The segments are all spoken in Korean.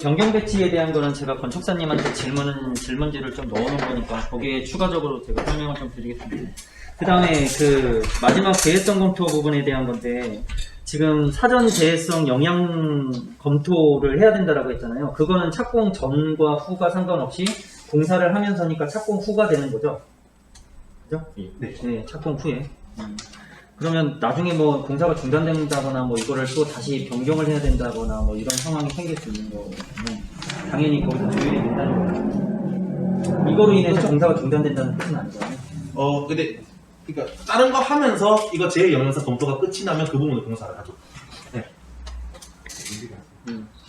변경 배치에 대한 거는 제가 건축사님한테 질문지를 좀 넣어놓은 거니까 거기에 추가적으로 제가 설명을 좀 드리겠습니다. 그 다음에 그 마지막 재해성 검토 부분에 대한 건데 지금 사전 재해성 영향 검토를 해야 된다라고 했잖아요. 그거는 착공 전과 후가 상관없이 공사를 하면서니까 착공 후가 되는 거죠. 그죠? 네. 네, 착공 후에. 그러면 나중에 뭐 공사가 중단된다거나 뭐 이거를 또 다시 변경을 해야 된다거나 뭐 이런 상황이 생길 수 있는 거는 당연히 거기서 조율이 된다는 거예요. 이거로 인해서 공사가 중단된다는 뜻은 아니잖아요. 근데 그러니까 다른 거 하면서 이거 제 영역사 검토가 끝이 나면 그 부분을 공사를 하죠. 네.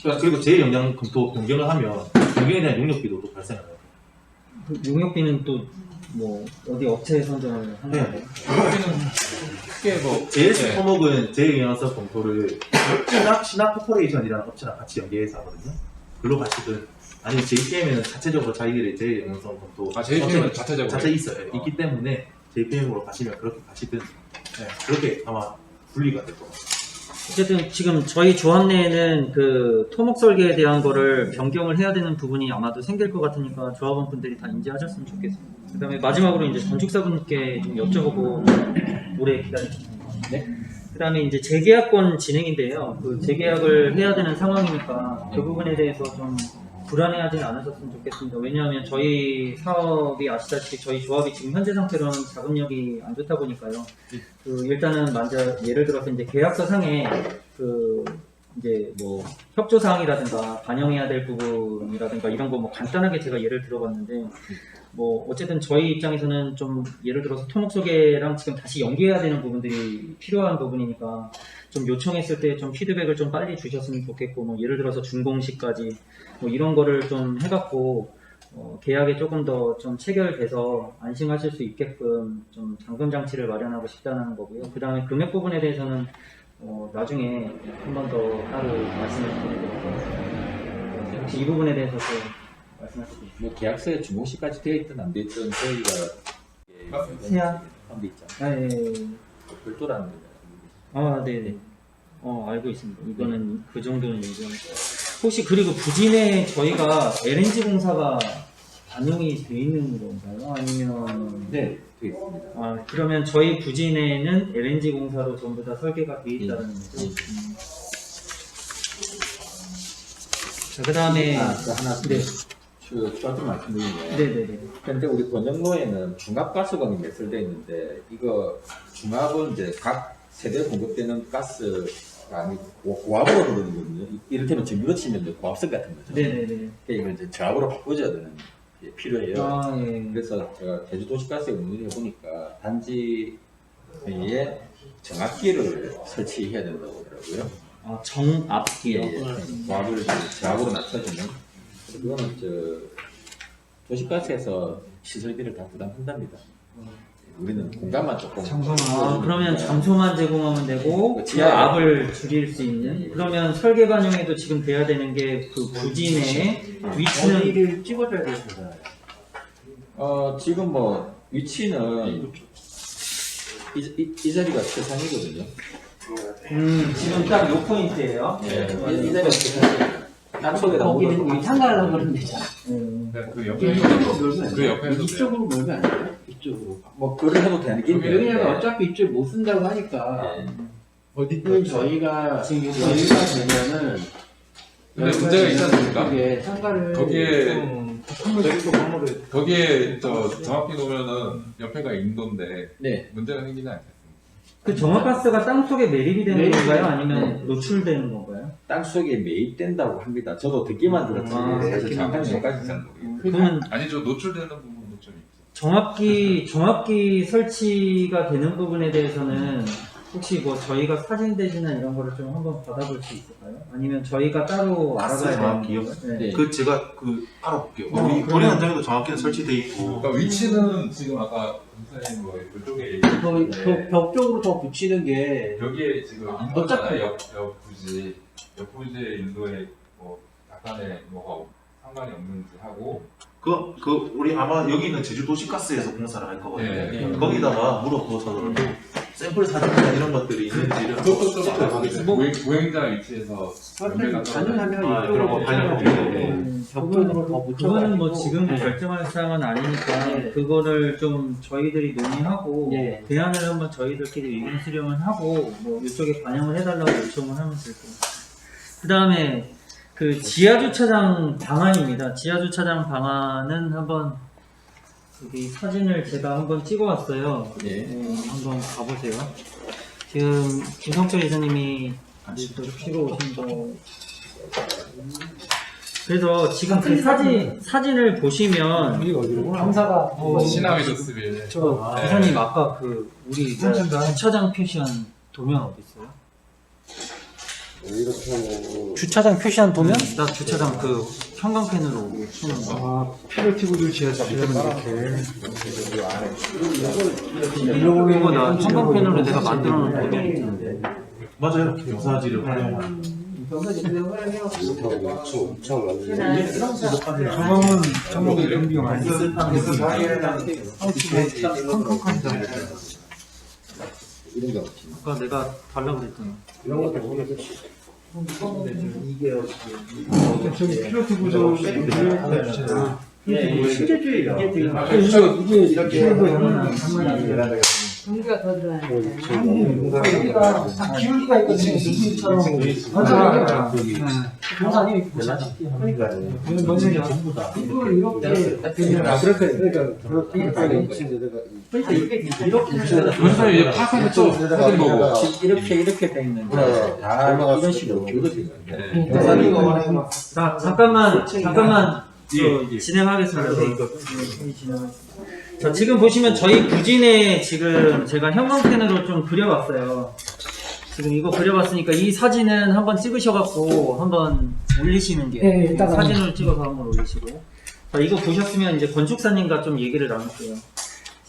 그러니까 그리고 제 영역 검토 변경을 하면 변경에 대한 용역비도 또 발생을 해요. 그 용역비는 또 뭐 어디 업체에 선정을 하는 네. 거예요? 크게 뭐 JS 토목은 제 영역사 검토를 신학 코퍼레이션이라는 업체랑 같이 연계해서 하거든요. 글로 가시든 아니면 JPM에는 자체적으로 자기들의 제 영역사 검토 JPM은 자체적으로 자체 있어요. 있기 때문에 JPM으로 가시면 그렇게 가시든 그렇게 아마 분리가 될 것 같아요. 어쨌든 지금 저희 조합 내에는 그 토목 설계에 대한 거를 변경을 해야 되는 부분이 아마도 생길 것 같으니까 조합원 분들이 다 인지하셨으면 좋겠습니다. 그 다음에 마지막으로 이제 건축사분께 좀 여쭤보고 오래 기다리셨습니다. 네? 그 다음에 이제 재계약권 진행인데요. 그 재계약을 해야 되는 상황이니까 그 부분에 대해서 좀 불안해하지는 않으셨으면 좋겠습니다. 왜냐하면 저희 사업이 아시다시피 저희 조합이 지금 현재 상태로는 자금력이 안 좋다 보니까요. 그 일단은 먼저 예를 들어서 이제 계약서 상에 그 이제 뭐 협조 사항이라든가 반영해야 될 부분이라든가 이런 거 뭐 간단하게 제가 예를 들어봤는데 뭐 어쨌든 저희 입장에서는 좀 예를 들어서 토목 소개랑 지금 다시 연계해야 되는 부분들이 필요한 부분이니까 좀 요청했을 때 좀 피드백을 좀 빨리 주셨으면 좋겠고 뭐 예를 들어서 준공시까지 뭐 이런 거를 좀 해갖고 계약에 조금 더 좀 체결돼서 안심하실 수 있게끔 좀 잠금 장치를 마련하고 싶다는 거고요. 그 다음에 금액 부분에 대해서는 나중에 한 번 더 따로 말씀을 드리도록 하겠습니다. 혹시 이 부분에 대해서 또 말씀하실 수 있나요? 뭐 계약서에 준공시까지 되어 있든 안 되어 있든 저희가 세야? 한데 있잖아요. 아, 예. 별도라는 거죠. 아, 네네. 알고 있습니다. 이거는 그 정도는 인정. 혹시 그리고 부진에 저희가 LNG 공사가 반영이 돼 있는 건가요? 아니면 네, 되어 있습니다. 아, 그러면 저희 부진에는 LNG 공사로 전부 다 설계가 돼 있다는 거죠? 자, 그 다음에 또 하나 네. 추가 좀 말씀드리면 네네네. 근데 우리 권역로에는 중압가스관이 매설되어 있는데 이거 중압은 이제 각 세대 공급되는 가스가 아니고 고압으로 부르거든요. 이를테면 전기로 치면 이제 고압선 같은 거죠. 네네네. 그러니까 이걸 이제 저압으로 바꿔줘야 되는 게 필요해요. 아, 예. 그래서 제가 제주도시가스에 문의를 해보니까 단지 에 정압기를 설치해야 된다고 하더라고요. 아, 정압기요? 고압을 저압으로 낮춰주는. 그거는 도시가스에서 시설비를 다 부담한답니다. 우리는 공간만 조금. 아, 그러면 장소만 제공하면 되고 그 지하 압을 줄일 수 있는. 그러면 설계 반영에도 지금 돼야 되는 게 그 부진의 위치는 어디를 찍어줘야 되잖아요. 지금 뭐 위치는 이 자리가 최상이거든요. 지금 딱 요 포인트예요. 이 자리가 최상이에요. 땅속에다 거기는 묻어서 위탄 가려고 그러면 되잖아. 그 옆에 이쪽으로 몰면 안 그 옆에도 돼요. 이쪽으로 몰면 안 돼요. 이쪽으로. 뭐 그걸 해도 되는 게 있는데. 왜냐면 어차피 이쪽 못 쓴다고 하니까. 어디 저희가 되면은. 근데 문제가 있지 않습니까? 그게 상가를. 거기에 정확히 놓으면은 옆에가 인도인데 네. 문제가 생기지 않겠습니까? 그 정화가스가 땅 속에 매립이 되는 매립이 건가요? 돼요. 아니면 노출되는 건가요? 땅속에 매입된다고 합니다. 저도 듣기만 들었지. 사실 듣기만 정확한 것까지 잘 모르겠어요. 그러면 아니죠, 노출되는 부분도 좀 있죠. 정압기 설치가 되는 부분에 대해서는 혹시 뭐 저희가 사진 대지나 이런 거를 좀 한번 받아볼 수 있을까요? 아니면 저희가 따로 가스 알아봐야 정압기요? 되는 건가요? 네. 그 제가 알아볼게요. 그러면- 우리 현장에도 정확히는 설치돼 있고. 그러니까 위치는 지금 아까 검사님 뭐 이쪽에 벽 쪽으로 더 붙이는 게. 여기에 지금 인도잖아요. 옆 부지의 인도에 뭐 약간의 뭐가 상관이 없는지 하고 우리 아마 여기는 제주도시가스에서 공사를 할 거거든요. 네. 거기다가 물어보셔도 샘플 사진이나 이런 것들이 있는지를 그것도 좀 알아보겠어요. 뭐- 보행자 위치에서 연배가 가능하면 아, 그런 거 반영하고 벽쪽으로 더 붙여. 그거는 뭐 지금 결정할 사항은 아니니까 네. 그거를 좀 저희들이 논의하고 네. 대안을 한번 저희들끼리 의견 수렴을 하고 뭐 이쪽에 반영을 해달라고 요청을 하면 될 것 같아요. 그 다음에 그 지하 주차장 방안입니다. 지하 주차장 방안은 한번 여기 사진을 제가 한번 찍어왔어요. 네. 한번 가보세요. 지금 김성철 이사님이 찍어 오신 거. 그래서 지금 그 사진을 보시면 경사가 신화의 조스빌. 이사님 아까 그 우리 주차장 표시한 도면 어디 있어요? 주차장 표시한 도면? 나 주차장 그 형광펜으로 치는 거. 피로티브를 지어서 이렇게 이거 나 형광펜으로 내가 만들어 놓은 도면 있는데. 맞아요. 경사지를 활용한. 저목의 경비용 아니에요. 이런 거 없지. 아까 내가 달라고 그랬잖아. 저기 피로티브도 실제주의 이게 되게 이게 이렇게 공기가 더 들어야 돼. 여기가 다 기울기가 있거든요. 느낌처럼. 맞아. 경사니 그러니까 뭔지 전부 다. 이걸 이렇게 그러니까 이렇게 그래서 이제 파악하면 또 사진 보고. 이렇게 돼 있는데. 이런 식으로 자, 잠깐만 진행하겠습니다. 자, 지금 보시면 저희 부진에 지금 제가 형광펜으로 좀 그려봤어요. 지금 이거 그려봤으니까 이 사진은 한번 찍으셔갖고 한번 올리시는 게 네, 일단은. 사진을 찍어서 한번 올리시고. 자, 이거 보셨으면 이제 건축사님과 좀 얘기를 나눌게요.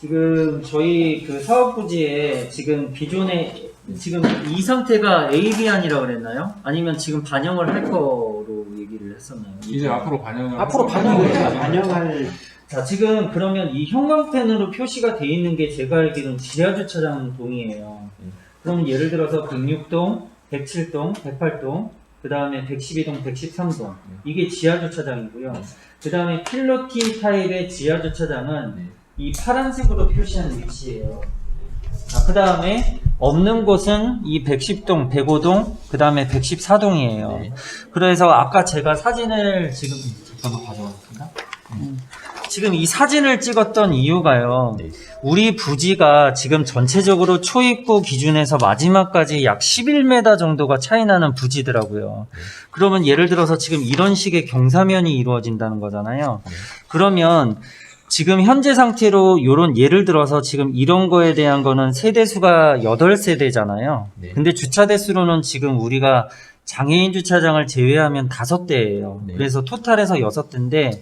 지금 저희 그 사업 부지에 지금 기존에 지금 이 상태가 AB안이라고 그랬나요? 아니면 지금 반영을 할 거로 얘기를 했었나요? 이제 앞으로 반영을. 앞으로 반영할 자, 지금 그러면 이 형광펜으로 표시가 돼 있는 게 제가 알기로는 지하주차장 동이에요. 그러면 예를 들어서 106동, 107동, 108동, 그 다음에 112동, 113동. 이게 지하주차장이고요. 그 다음에 필로티 타입의 지하주차장은 이 파란색으로 표시한 위치예요. 그 다음에 없는 곳은 이 110동, 105동, 그 다음에 114동이에요. 그래서 아까 제가 사진을 지금 잠깐만 가져왔습니다. 지금 이 사진을 찍었던 이유가요. 우리 부지가 지금 전체적으로 초입구 기준에서 마지막까지 약 11m 정도가 차이 나는 부지더라고요. 그러면 예를 들어서 지금 이런 식의 경사면이 이루어진다는 거잖아요. 그러면 지금 현재 상태로 요런 예를 들어서 지금 이런 거에 대한 거는 세대수가 8세대잖아요. 근데 주차 대수로는 지금 우리가 장애인 주차장을 제외하면 5대예요. 그래서 토탈에서 6대인데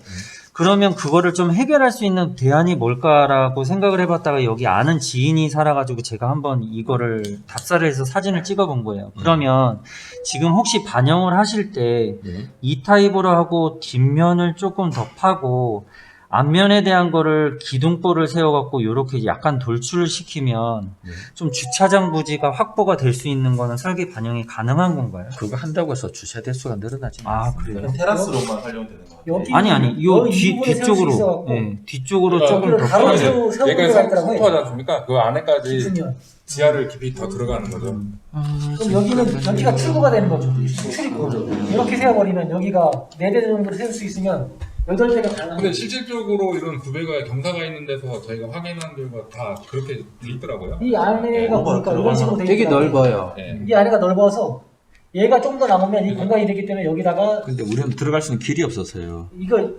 그러면 그거를 좀 해결할 수 있는 대안이 뭘까라고 생각을 해봤다가 여기 아는 지인이 살아가지고 제가 한번 이거를 답사를 해서 사진을 찍어본 거예요. 그러면 지금 혹시 반영을 하실 때 이 타입으로 하고 뒷면을 조금 더 파고 앞면에 대한 거를 기둥볼을 세워갖고 이렇게 약간 돌출을 시키면 좀 주차장 부지가 확보가 될 수 있는 거는 설계 반영이 가능한 건가요? 그거 한다고 해서 주차 대수가 늘어나지 아, 그래요? 테라스로만 활용되는 거 같아요. 아니, 요 뒤쪽으로, 뒤쪽으로 조금 더 바로 파면. 세우고 얘가 있더라고요. 성토하지 않습니까? 그 안에까지 있으면. 지하를 깊이 더 들어가는 거죠. 그럼 여기는 여기가 출구가 되는 거죠. 출입구. 이렇게 세워버리면 여기가 4대 정도 세울 수 있으면 8대가 가능한 근데 실질적으로 이런 구배가 경사가 있는 데서 저희가 확인한 결과 다 그렇게 돼 있더라고요. 이 안에가 보니까 이런 식으로 돼 되게 있더라고요. 넓어요. 네. 이 안에가 넓어서 얘가 좀 더 남으면 이 공간이 되기 때문에 여기다가 근데 우리는 들어갈 수 있는 길이 없어서요. 이거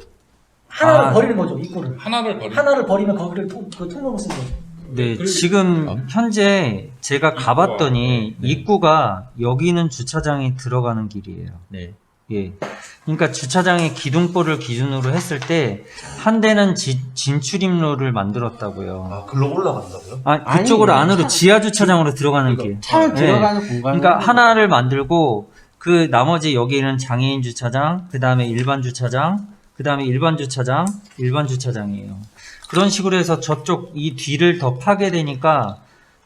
하나를 버리는 거죠. 입구를. 하나를 버리면 거기를 그 통로로 쓰는 거죠. 네, 지금 현재 제가 가봤더니 입구가 여기는 주차장이 들어가는 길이에요. 네. 예. 그러니까 주차장의 기둥볼을 기준으로 했을 때 한 대는 진출입로를 만들었다고요. 아, 글로 올라간다고요? 아, 그쪽으로 안으로 지하 주차장으로 들어가는 길. 차를 네. 들어가는 공간. 그러니까 하나를 만들고 그 나머지 여기는 장애인 주차장, 그 다음에 일반 주차장, 그 다음에 일반 주차장, 일반 주차장이에요. 그런 식으로 해서 저쪽 이 뒤를 더 파게 되니까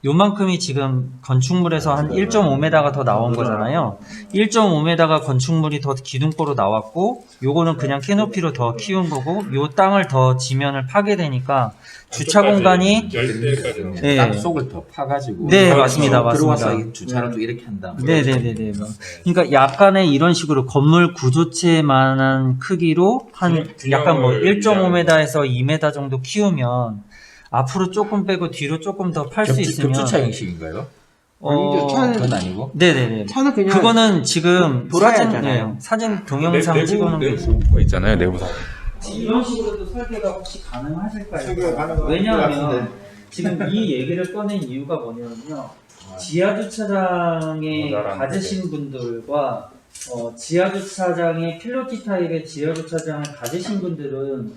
요만큼이 지금 건축물에서 한 1.5m가 더 나온 거잖아요. 1.5m가 건축물이 더 기둥보로 나왔고, 요거는 그냥 캐노피로 더 키운 거고, 요 땅을 더 지면을 파게 되니까 주차 공간이 네. 땅 속을 더 파가지고 네, 맞습니다. 들어와서 맞습니다. 이 주차를 또 이렇게 한다. 네네네네. 그러니까 약간의 이런 식으로 건물 구조체만한 크기로 한 약간 뭐 1.5m에서 2m 정도 키우면 앞으로 조금 빼고 뒤로 조금 더 팔 수 있으면 겹주차 형식인가요? 어, 그건 아니고. 네네네. 차는 그냥 그거는 지금 돌아야 사진, 하잖아요. 네, 사진 동영상 찍어놓은 게 있어요. 내부가 있잖아요. 내부 사진. 이런 식으로도 설계가 혹시 가능하실까요? 설계가 가능할 것 왜냐하면 같은데. 지금 이 얘기를 꺼낸 이유가 뭐냐면요. 지하 주차장에 모자란데. 가지신 분들과 지하 주차장의 필로티 타입의 지하 주차장을 가지신 분들은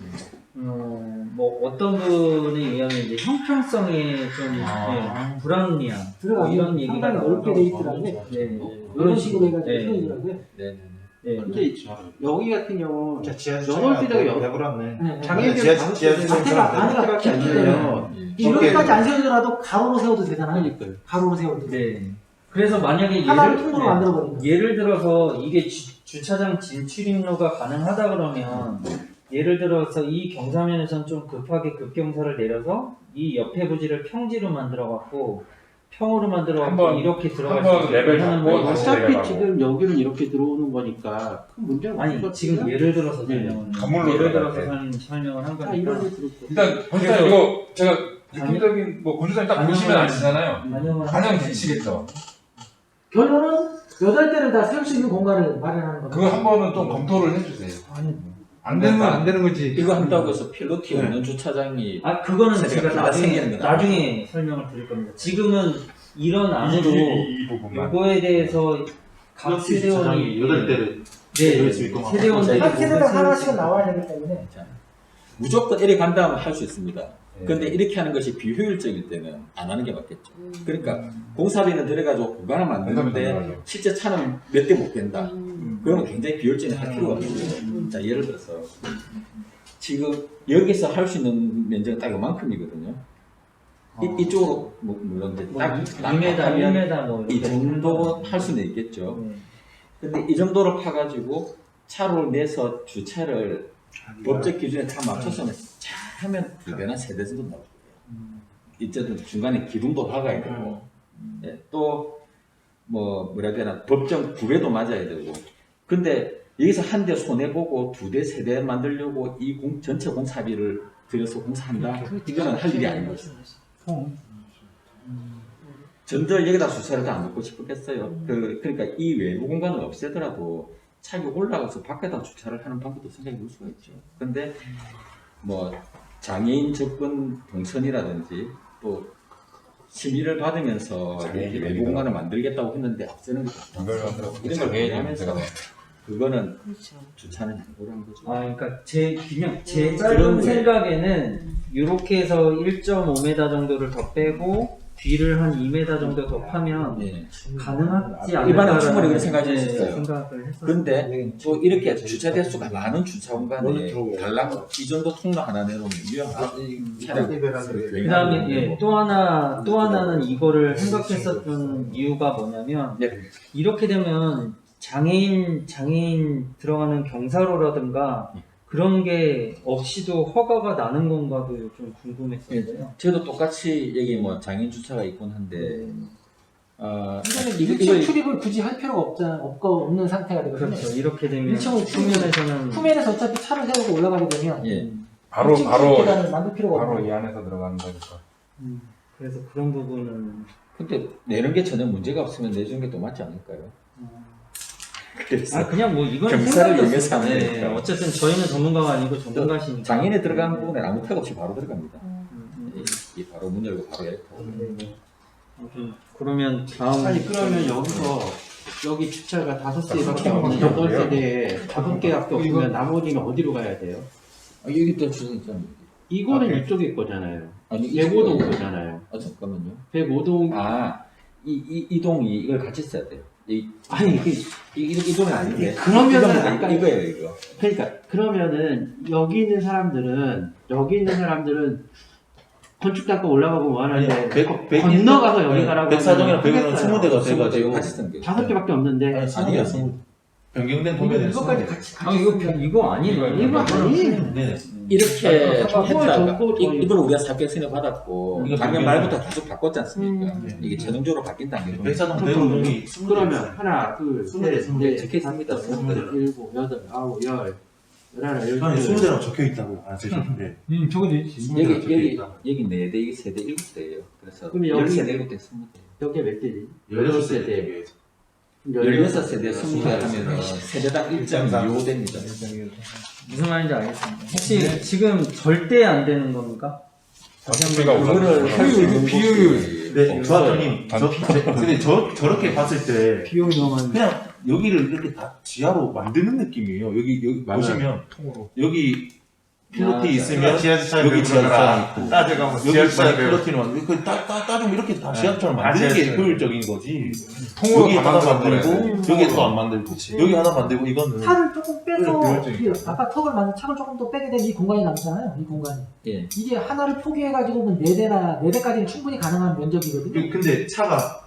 뭐 어떤 분에 의하면 이제 형평성에 좀 네, 불합리한 뭐 이런 얘기가 상당히 넓게 돼 있더라고요. 네, 이런 식으로 해가지고 네. 표현이더라고요. 네. 네. 근데 여기 같은 경우 지하 넣을 때가 배부랐네. 장애인들 앞에가 안에가 깊기 때문에 여기까지 안 세우더라도 가로로 세워도 되잖아요. 가로로 세워도. 네. 그래서 만약에 하나를 통으로 네. 만들어 버린다. 예를 들어서 이게 주차장 진출입로가 가능하다 그러면 예를 들어서 이 경사면에선 좀 급하게 급경사를 내려서 이 옆에 부지를 평지로 만들어 갖고 평으로 만들어 갖고 한번- 이렇게 들어갈 한번 수 있게 레벨 하는 잡고 거예요. 다시 어차피 내려가고. 지금 여기는 이렇게 들어오는 거니까 큰 문제는 아니 없을 것 지금 같아요. 예를 들어서 네. 설명을 건물로 예를 들어갈 들어서 설명을 한 다 거니까 이런 데 들었고. 일단 그래서- 이거 제가 느낌적인 뭐 건축사님 딱 보시면 아시잖아요. 반영 되시겠죠. 결론은 8대를 다 세울 수 있는 공간을 마련하는 겁니다. 그거 한 번은 좀 검토를 해주세요. 안 되면 안 되는 거지. 이거 한다고 해서 필로티 없는 주차장이 아 그거는 세대가 제가 다 생기는 건 나중에 설명을 드릴 겁니다. 지금은 이런 안으로 이 부분만. 요거에 대해서 각 세대원이 8대를 네, 수 있고 세대원들이 한 세대당 모두 하나씩 세울 수 나와야 되기 때문에 무조건 이렇게 간다면 할 수 있습니다. 네. 근데 이렇게 하는 것이 비효율적일 때는 안 하는 게 맞겠죠. 그러니까 공사비는 들어가지고 공간을 만드는데 들어가죠. 실제 차는 몇 대 못 깬다. 그러면 굉장히 비효율적인 할 필요가 없어요. 자, 예를 들어서 지금 여기서 할 수 있는 면적은 딱 이만큼이거든요. 이쪽으로 물론 이제 뭐 딱 2m, 하면 1m 뭐 이 정도 할 수는 있겠죠. 네. 근데 이 정도로 파가지고 차로 내서 주차를 법적 기준에 다 맞춰서 잘하면 두 대나 세 대 정도 나올 거예요. 이제는 중간에 기둥도 박아야 되고, 네, 또 뭐라 해야 되나 법정 구배도 맞아야 되고. 근데 여기서 한 대 손해 보고 두 대, 세 대 만들려고 이 전체 공사비를 들여서 공사한다. 이거는 할 일이 아닌 거죠. 전들 여기다 주차를 다 안 놓고 싶었겠어요. 그러니까 이 외부 공간을 없애더라도 차기 올라가서 밖에다 주차를 하는 방법도 생각해 볼 수가 있죠. 근데 뭐 장애인 접근 동선이라든지 또 심의를 받으면서 이렇게 외부 공간을 만들겠다고 했는데 앞서는 게 이런 걸 고려하면서 그거는 주차는 양보를 한 거죠. 아, 그러니까 제 짧은 생각에는 이렇게 해서 1.5m 정도를 더 빼고 뒤를 한 2m 정도 더 파면 네. 가능하지 않을까? 일반은 충분히 그렇게 생각할 수 있어요. 생각을 했었어요. 근데 또 이렇게 주차 대수가 많은 주차 공간에 달랑 이 정도 통로 하나 내놓으면 위험하다. 차량 그다음에 또 하나는 이거를 생각했었던 이유가 뭐냐면 네. 이렇게 되면 장애인 들어가는 경사로라든가 그런 게 없이도 허가가 나는 건가도 좀 궁금했어요. 저도 똑같이 여기 뭐 장애인 주차가 있곤 한데 이거는 이거 1층 출입을 굳이 할 필요가 없는 상태가 되거든요. 그렇죠. 이렇게 되면 1층을 측면에서는 후면에서 어차피 차를 세우고 올라가게 되면 예. 바로 계단을 만들 필요가 바로 없고 이 안에서 들어가는 거니까. 그래서 그런 부분은 근데 내는 게 전혀 문제가 없으면 내주는 게 더 맞지 않을까요? 그래서 그냥 뭐 이건 경사를 생각이었어요. 이용해서 하면 네, 되니까. 어쨌든 저희는 전문가가 아니고 전문가시니까 장애인에 들어가는 부분에 아무 태가 없이 바로 들어갑니다. 이 바로 문 열고 바로 이렇게 하고. 네. 아무튼 그러면 다음 아니 그러면 여기서 여기 주차가 5세대밖에 없는 8세대에 5개밖에 없으면 나머지는 어디로 가야 돼요? 여기 또 주는 좀 이거는 이쪽일 거잖아요. 아니 105동 거잖아요. 잠깐만요. 105동 이 동이 이걸 같이 써야 돼요. 아니 이 동은 아닌데. 그러면은 이거는 아까 이거예요 이거. 그러니까 그러면은 여기 있는 사람들은 건축단가 올라가고 뭐 하는데 아니, 건너가서 여기 가라고 백사동이랑 하면 백일은 20대가 20대 돼가지고 같이 쓴 게. 5개밖에 없는데 아니 20대야 20대 변경된 도면에 이거까지 20대. 같이 아 이거 아니네. 이거 아니. 네. 이렇게 아까 했다가 정보 저희- 이걸 우리가 사표승인 받았고 이거 작년 변경. 말부터 계속 바꿨지 않습니까? 이게 최종적으로 바뀐다는 게 백사동 대로동이 그러면 하나, 둘, 셋, 넷, 적혀 있습니다. 다섯, 여섯, 일곱, 여덟, 아홉, 열, 열하나, 아니 열둘. 20대라고 적혀 있다고 안 쓰셨는데 저거 있지. 여기 4대, 이게 세대 7대예요. 그래서 그럼 여기- 13대, 7대, 20대. 여기가 몇 대지? 16세대 16세대 20대 하면 세대당 1.25대입니다. 무슨 말인지 알겠습니다. 혹시 지금 절대 안 되는 겁니까? 건축비가 그거를 할 수 있는 비율. 곳이 네, 조합장님 없어요. 근데 저렇게 봤을 때 비용이 너무 많이. 그냥 여기를 이렇게 다 지하로 만드는 느낌이에요. 여기 보시면 통으로. 여기 필로티 있으면 지하주차에 여기 지하주차 있고 따져가면 여기 지하주차에 만약 필로티는 만들고 따지면 이렇게 다 지하철 다 만드는 게 지하철. 효율적인 거지. 통으로 여기 다 하나 만들어버려야 만들고 돼. 여기 또 안 만들고 여기 하나 만들고 이거는 차를 조금 빼서 비효율적이니까. 이 아까 턱을 만든 차를 조금 더 빼게 되면 이 공간이 남잖아요. 이 공간이. 예. 이게 하나를 포기해가지고는 4대까지는 충분히 가능한 면적이거든요. 근데 차가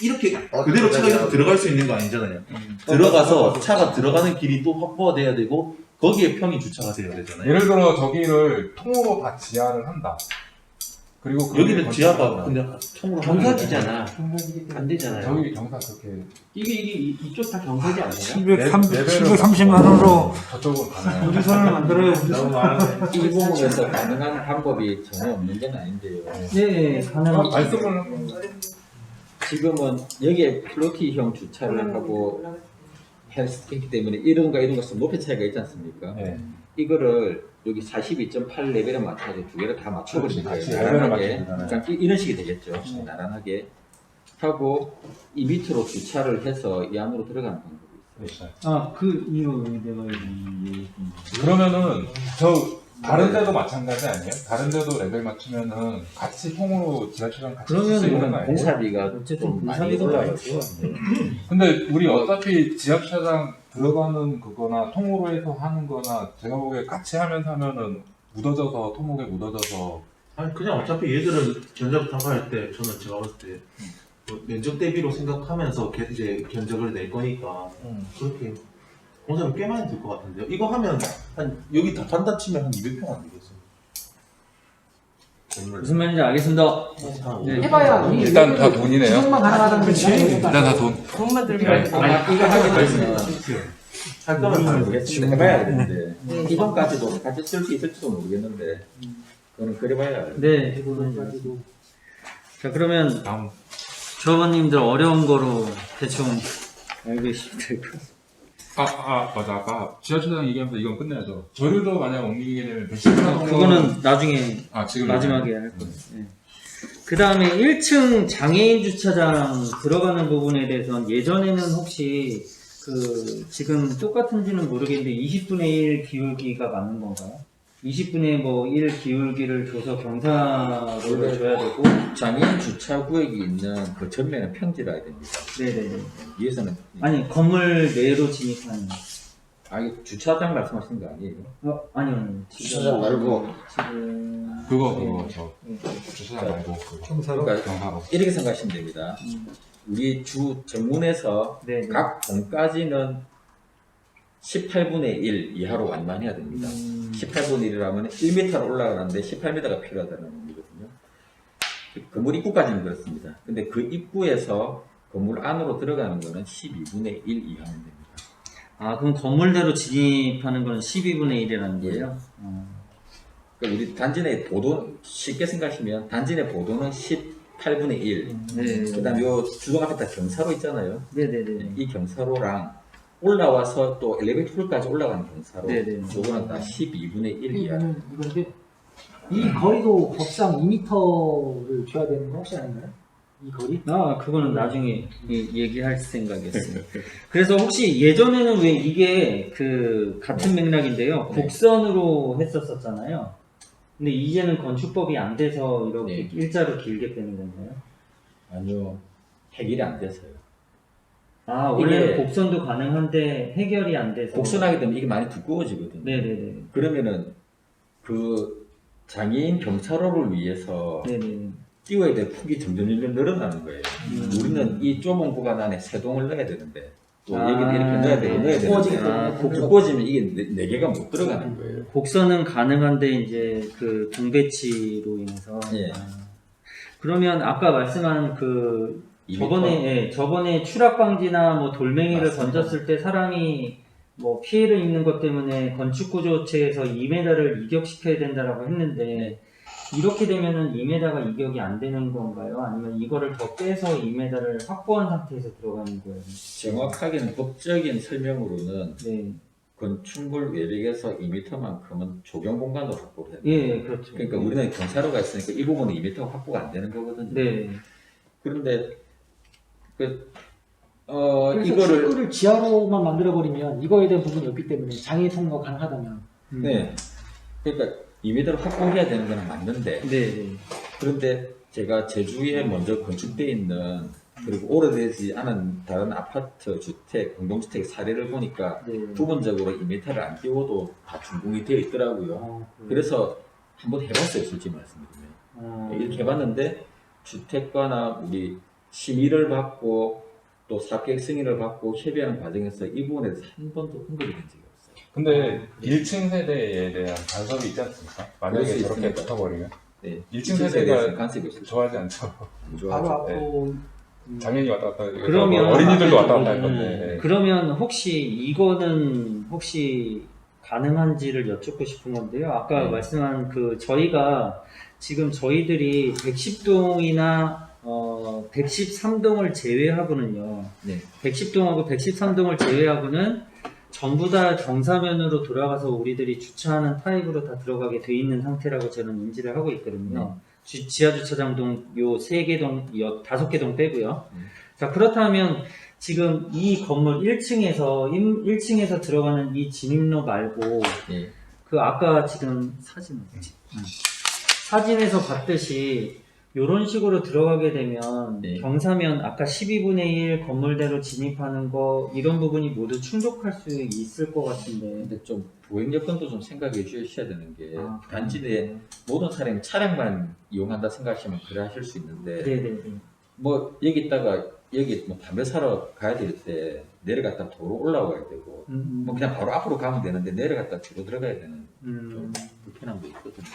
이렇게 그대로 차가 이렇게 들어갈 수 있는 거 아니잖아요. 들어가서 차가 들어가는 길이 또 확보돼야 되고 거기에 평이 주차가 돼야 되잖아요. 예를 들어 저기를 통으로 다 지하를 한다. 그리고 그게 여기는 지하가 건축비가 그냥 통으로 경사지잖아. 경사지기 때문에. 안 되잖아요. 저기 경사 그렇게 이게 이쪽 다 경사지 아니에요? 730만 원으로 저쪽으로 가나요? 우주선을 만들어요. 너무 많은데. 이 부분에서 가능한 방법이 전혀 없는 건 아닌데요. 네, 가능합니다. 말씀을 지금은 여기에 필로티형 주차를 하고 했기 때문에 이런 것은 높이 차이가 있지 않습니까? 네. 이거를 여기 42.8 레벨에 맞춰서 두 개를 다 맞춰버리는 거예요. 그렇지, 나란하게. 레벨을 맞추면 그러니까 이런 식이 되겠죠. 나란하게 하고 이 밑으로 주차를 해서 이 안으로 들어가는 방법이 있어요. 이거 내가 그러면은 저 다른 데도 마찬가지 아니에요? 다른 데도 레벨 맞추면은 같이 통으로 지하철이랑 같이 쓸 수 있는 거 아니에요? 공사비가 어쨌든 좀 많이 공사비가 올라가죠. 근데 우리 어차피 지하철장 들어가는 그거나 통으로 해서 하는 거나 제가 보기에 같이 하면은 묻어져서 토목에 묻어져서 아니 그냥 어차피 얘들은 견적 평가할 때 저는 제가 봤을 때 면적 대비로 생각하면서 이제 견적을 낼 거니까 그렇게 공사비 꽤 많이 들 것 같은데요. 이거 하면 한 여기 다 반다 치면 한 200평 안 되겠어요. 무슨 말인지 알겠습니다. 네. 해봐야 이 일단 다 돈이네요. 지정만 가능하다는 그치. 게 일단 다 돈. 돈만 들면 네. 아니 이거 하게 되면 할 거면 다 모르겠습니다. 해봐야 되는데 이동까지도 같이 쓸 수 있을지도 모르겠는데 그거는 그래봐야 알아요. 네, 자 그러면 조합원님들 어려운 거로 대충 알고 계시면 될 것 같습니다. 맞아. 아까 지하철장 얘기하면서 이건 끝내야죠. 저류도 만약 옮기게 되면 110만 그거는 나중에 지금 마지막에 할 거예요. 네. 그 다음에 1층 장애인 주차장 들어가는 부분에 대해서는 예전에는 혹시 그 지금 똑같은지는 모르겠는데 20분의 1 기울기가 맞는 건가요? 20분의 뭐 1 기울기를 줘서 경사를 줘야 되고 장애인 주차 구역이 있는 그 전면은 평지라야 됩니다. 네네네. 위에서는 아니 건물 내로 진입하는 이게 주차장 말씀하시는 거 아니에요? 아니요 주차장 말고 지금 그거 저 주차장 말고 그거 그러니까 경사로. 이렇게 생각하시면 됩니다. 우리 주 정문에서 네. 각 동까지는 18분의 1 이하로 완만해야 됩니다. 18분의 1이라면 1m로 올라가는데 18m가 필요하다는 의미거든요. 건물 입구까지는 그렇습니다. 근데 그 입구에서 건물 안으로 들어가는 거는 12분의 1 이하면 됩니다. 아 그럼 건물대로 진입하는 건 12분의 1이라는 거예요? 그러니까 우리 단지 내 보도 쉽게 생각하시면 단지 내 보도는 18분의 1. 네. 그다음 요 주동 앞에 다 경사로 있잖아요. 네네네. 이 경사로랑 올라와서 또 엘리베이터까지 올라가는 경사로 네네. 요거는 다 12분의 1 이하. 이건데 이 거리도 법상 2m를 줘야 되는 거 혹시 아닌가요? 이 거리? 그거는 나중에 얘기할 생각이었어요. 그래서 혹시 예전에는 왜 이게 그 같은 맥락인데요. 네. 곡선으로 했었잖아요. 근데 이제는 건축법이 안 돼서 이렇게 네. 일자로 길게 빼는 건가요? 아니요. 해결이 안 돼서요. 원래 이게- 곡선도 가능한데 해결이 안 돼서. 곡선하게 되면 이게 많이 두꺼워지거든요. 네네네. 그러면은 그 장애인 경찰호를 위해서 네네. 띄워야 될 폭이 점점 늘어나는 거예요. 우리는 이 좁은 구간 안에 세 동을 넣어야 되는데 또 아, 여기도 이렇게 넣어야 되고 넣어야 두꺼워지기 되는데 때문에. 두꺼워지면 이게 네 개가 못 들어가는 거예요. 곡선은 가능한데 이제 그 동배치로 인해서. 예. 그러면 아까 말씀한 그 2m. 저번에 추락 방지나 뭐 돌멩이를 맞습니다. 던졌을 때 사람이 뭐 피해를 입는 것 때문에 건축 구조체에서 2m를 이격시켜야 된다라고 했는데 이렇게 되면은 2m가 이격이 안 되는 건가요? 아니면 이거를 더 빼서 2m를 확보한 상태에서 들어가는 거예요? 정확하게는 법적인 설명으로는 네. 건축물 외벽에서 2m만큼은 조경 공간으로 확보를 해요. 예, 그렇죠. 그러니까 우리는 경찰호가 있으니까 이 부분은 2m가 확보가 안 되는 거거든요. 네. 그런데 그래서 이거를 출구를 지하로만 만들어버리면 이거에 대한 부분이 없기 때문에 장애 통로가 가능하다면 네. 그러니까 2m를 확보해야 되는 건 맞는데 네. 그런데 제가 제주에 먼저 건축되어 있는 그리고 오래되지 않은 다른 아파트, 주택, 공동주택 사례를 보니까 네. 부분적으로 2m를 안 띄워도 다 준공이 되어 있더라고요. 그래서 한번 해봤어요, 솔직히 말씀드리면. 이렇게 해봤는데 주택가나 우리 심의를 받고 또 사격 승인을 받고 협의하는 과정에서 이 부분에서 한 번도 언급이 된 적이 없어요. 근데 1층 세대에 대한 간섭이 있지 않습니까? 만약에 그럴 수 저렇게 있습니다. 붙어버리면 네. 1층 대해서 세대가 간섭이 있을 좋아하지 않죠. 안 바로 좋아하죠. 네. 앞으로 당연히 왔다 갔다 하고 그러면- 어린이들도 왔다 갔다 할 건데 네. 그러면 혹시 이거는 혹시 가능한지를 여쭙고 싶은 건데요. 아까 네. 말씀한 그 저희가 지금 저희들이 110동이나 113동을 제외하고는요. 네. 110동하고 113동을 제외하고는 전부 다 경사면으로 돌아가서 우리들이 주차하는 타입으로 다 들어가게 돼 있는 상태라고 저는 인지를 하고 있거든요. 지하 주차장동 요 3개 동, 5개 동 빼고요. 자, 그렇다면 지금 이 건물 1층에서 들어가는 이 진입로 말고 네. 그 아까 지금 사진에서 봤듯이 이런 식으로 들어가게 되면 네. 경사면 아까 12분의 1 건물대로 진입하는 거 이런 부분이 모두 충족할 수 있을 것 같은데. 근데 좀 보행 여건도 좀 생각해 주셔야 되는 게 아, 단지 내 모든 차량이 차량만 이용한다 생각하시면 그래 하실 수 있는데 네네네. 뭐 여기 있다가 여기 뭐 담배 사러 가야 될 때 내려갔다 도로 올라와야 되고 뭐 그냥 바로 앞으로 가면 되는데 내려갔다 뒤로 들어가야 되는 좀 불편함도 있거든요.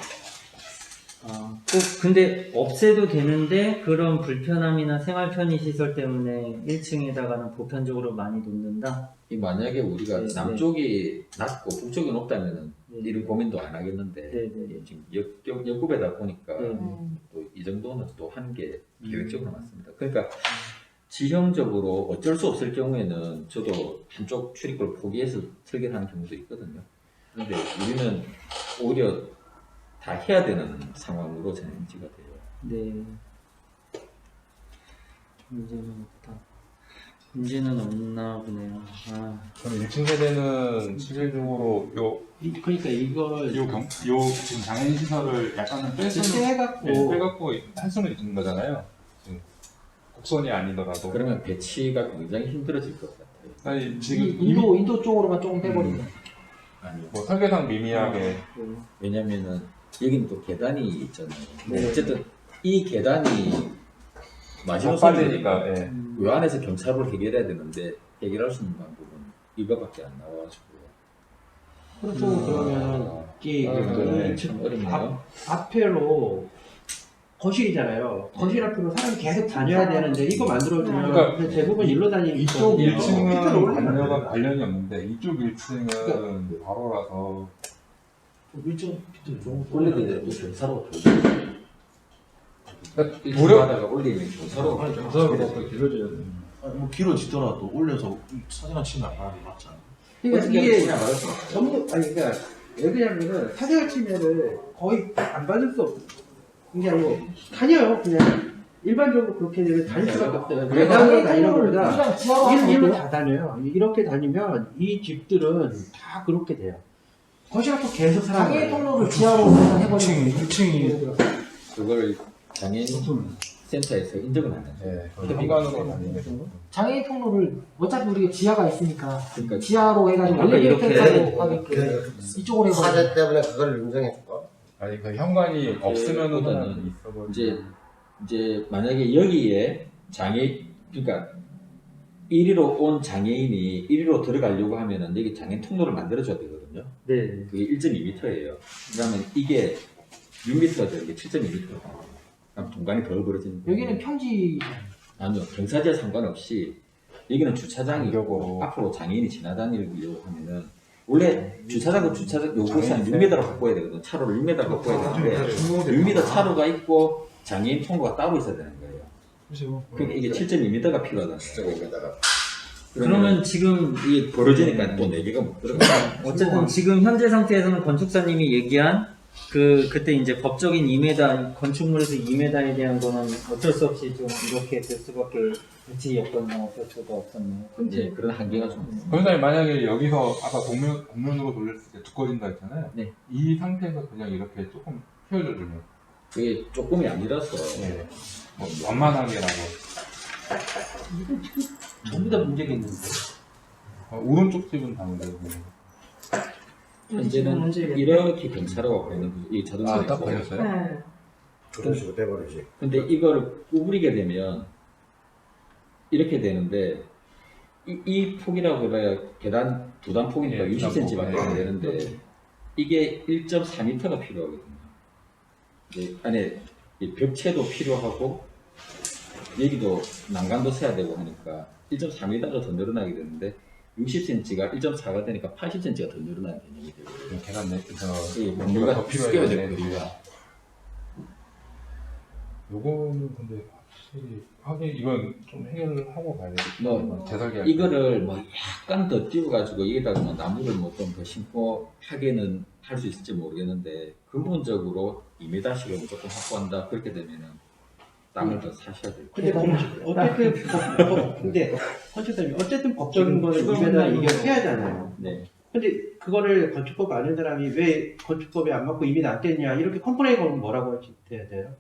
꼭 근데 없애도 되는데 그런 불편함이나 생활 편의 시설 때문에 1층에다가는 보편적으로 많이 놓는다. 이 만약에 우리가 네, 남쪽이 낮고 북쪽이 높다면은 네. 이런 고민도 안 하겠는데 네, 네. 지금 역급에다 보니까 네. 또 이 정도는 또 하는 게 계획적으로 맞습니다. 그러니까 지형적으로 어쩔 수 없을 경우에는 저도 한쪽 출입구를 포기해서 설계하는 경우도 있거든요. 그런데 우리는 오히려 다 해야 되는 상황으로 저는 인지가 돼요. 네. 문제는 없다. 문제는 없나 보네요. 아. 그럼 1층 세대는 실질적으로 그러니까 이걸 지금 장애인 시설을 약간은 해갖고 빼갖고 할 수는 있는 거잖아요. 지금 곡선이 아니더라도. 그러면 배치가 굉장히 힘들어질 것 같아요. 아니 지금 인도 쪽으로만 조금 빼버리면 아니요. 뭐 설계상 미미하게 왜냐면은 여기는 또 계단이 있잖아요. 네. 어쨌든 이 계단이 못 마지노선이 빠지니까. 예. 요 안에서 경찰을 해결해야 되는데 해결할 수 있는 방법은 이거밖에 안 나와가지고요. 그렇죠. 그러면 네. 참 어렵네요. 앞에로 거실이잖아요. 거실 앞으로 사람이 계속 다녀야 되는데 이거 만들어주면 그러니까 대부분 일로 다니는 이쪽 거거든요. 1층은 관련이 없는데 이쪽 1층은 바로라서 일정 비트 좀 원래는 이제 경사로 무료- 하다가 올리면 경사로 뭐 길어지더라도 올려서 사진을 치면 안 하는 게 맞지 않아요? 그러니까 이게 전부 그러니까 왜 그러냐면은 사생활 침해를 거의 안 받을 수 없어요. 이게 아니고 다녀요. 그냥 일반적으로 그렇게 되면 다닐 수밖에 없어요. 계단으로 다니는 것보다 그냥 지하로 일로 하는 다 다녀요. 이렇게 다니면 이 집들은 다 그렇게 돼요. 거실 앞으로 계속 사람이 장애 다녀요. 통로를 지하로 그냥 해버리면 1층이 그걸 장애인 센터에서 인정을 안 해요. 예, 현관으로 다니게 되고. 장애 통로를 어차피 우리가 지하가 있으니까 그러니까 지하로 해가지고 아까 이렇게 엘리베이터 타고 가게끔 이쪽으로 해버리면 사제 때문에 그걸 인정해 줄까? 아니 그 현관이 없으면은 보다는 있어 보이고. 이제 만약에 여기에 그러니까 1위로 온 장애인이 1위로 들어가려고 하면은 여기 장애인 통로를 만들어줘야 되거든요. 네. 그게 1.2m예요. 그러면 이게 6m가 되는 게 7.2m. 그럼 공간이 덜 벌어지는 거예요. 여기는 평지 아니요. 경사지와 상관없이 여기는 주차장이고 간격으로. 앞으로 장애인이 지나다니려고 하면은 원래 주차장은 주차장 요것이 한 6m로 바꿔야 되거든. 차로를 6m로 바꿔야 되는데 6m 차로가 있고 장애인 통로가 따로 있어야 되는 거예요. 그렇죠. 그러니까 이게 7.2m가 필요하다는 거예요. 그러면 지금 이게 벌어지니까 또 4개가 못 들어가요. 어쨌든 지금 현재 상태에서는 건축사님이 얘기한 그때 이제 법적인 2m 건축물에서 2m에 대한 거는 어쩔 수 없이 좀 이렇게 될 수밖에 대치 여건은 어쩔 수가 없었네요. 이제 그런 한계가 좀 있어요. 변호사님 만약에 여기서 아까 공면으로 돌렸을 때 두꺼진다 했잖아요. 네. 이 상태에서 그냥 이렇게 조금 휘어져주면 그게 조금이 아니라서 네. 뭐 완만하게라고. 전부 다 문제겠는데. 오른쪽 집은 다른데. 현재는 이렇게 경차로가 보이는 거죠. 이 자동차가 딱 있고. 보셨어요? 네. 그런 식으로 돼버리지. 근데 이거를 구부리게 되면 이렇게 되는데 이 폭이라고 해봐야 계단 두 단 폭이니까 예, 60cm밖에 안 되는데 이게 1.4m가 필요하거든요. 이제 안에 이 벽체도 필요하고 여기도 난간도 세야 되고 하니까 1.4m가 더 늘어나게 되는데 60cm가 1.4가 되니까 80cm가 더 늘어나는 개념이 되고 계단 내에서 이 뭔가 더 스퀘어 필요해야 되고 되는 우리가 요거는 근데 확실히 이건 좀 해결을 하고 가야 되겠죠. 뭐, 재설계 이거를 뭐 약간 더 띄워가지고 여기다가 뭐 나무를 뭐 좀 더 심고 하게는 할 수 있을지 모르겠는데 근본적으로 2m씩을 무조건 확보한다 그렇게 되면은 땅을 더 사셔야 돼요. 근데 근데 헌재사님 어쨌든 법적인 거는 2m 이게 해야잖아요. 네. 근데 그거를 건축법 아는 사람이 왜 건축법에 안 맞고 2m 안 뗐냐 이렇게 컴플레인 걸면 뭐라고 해야 돼요?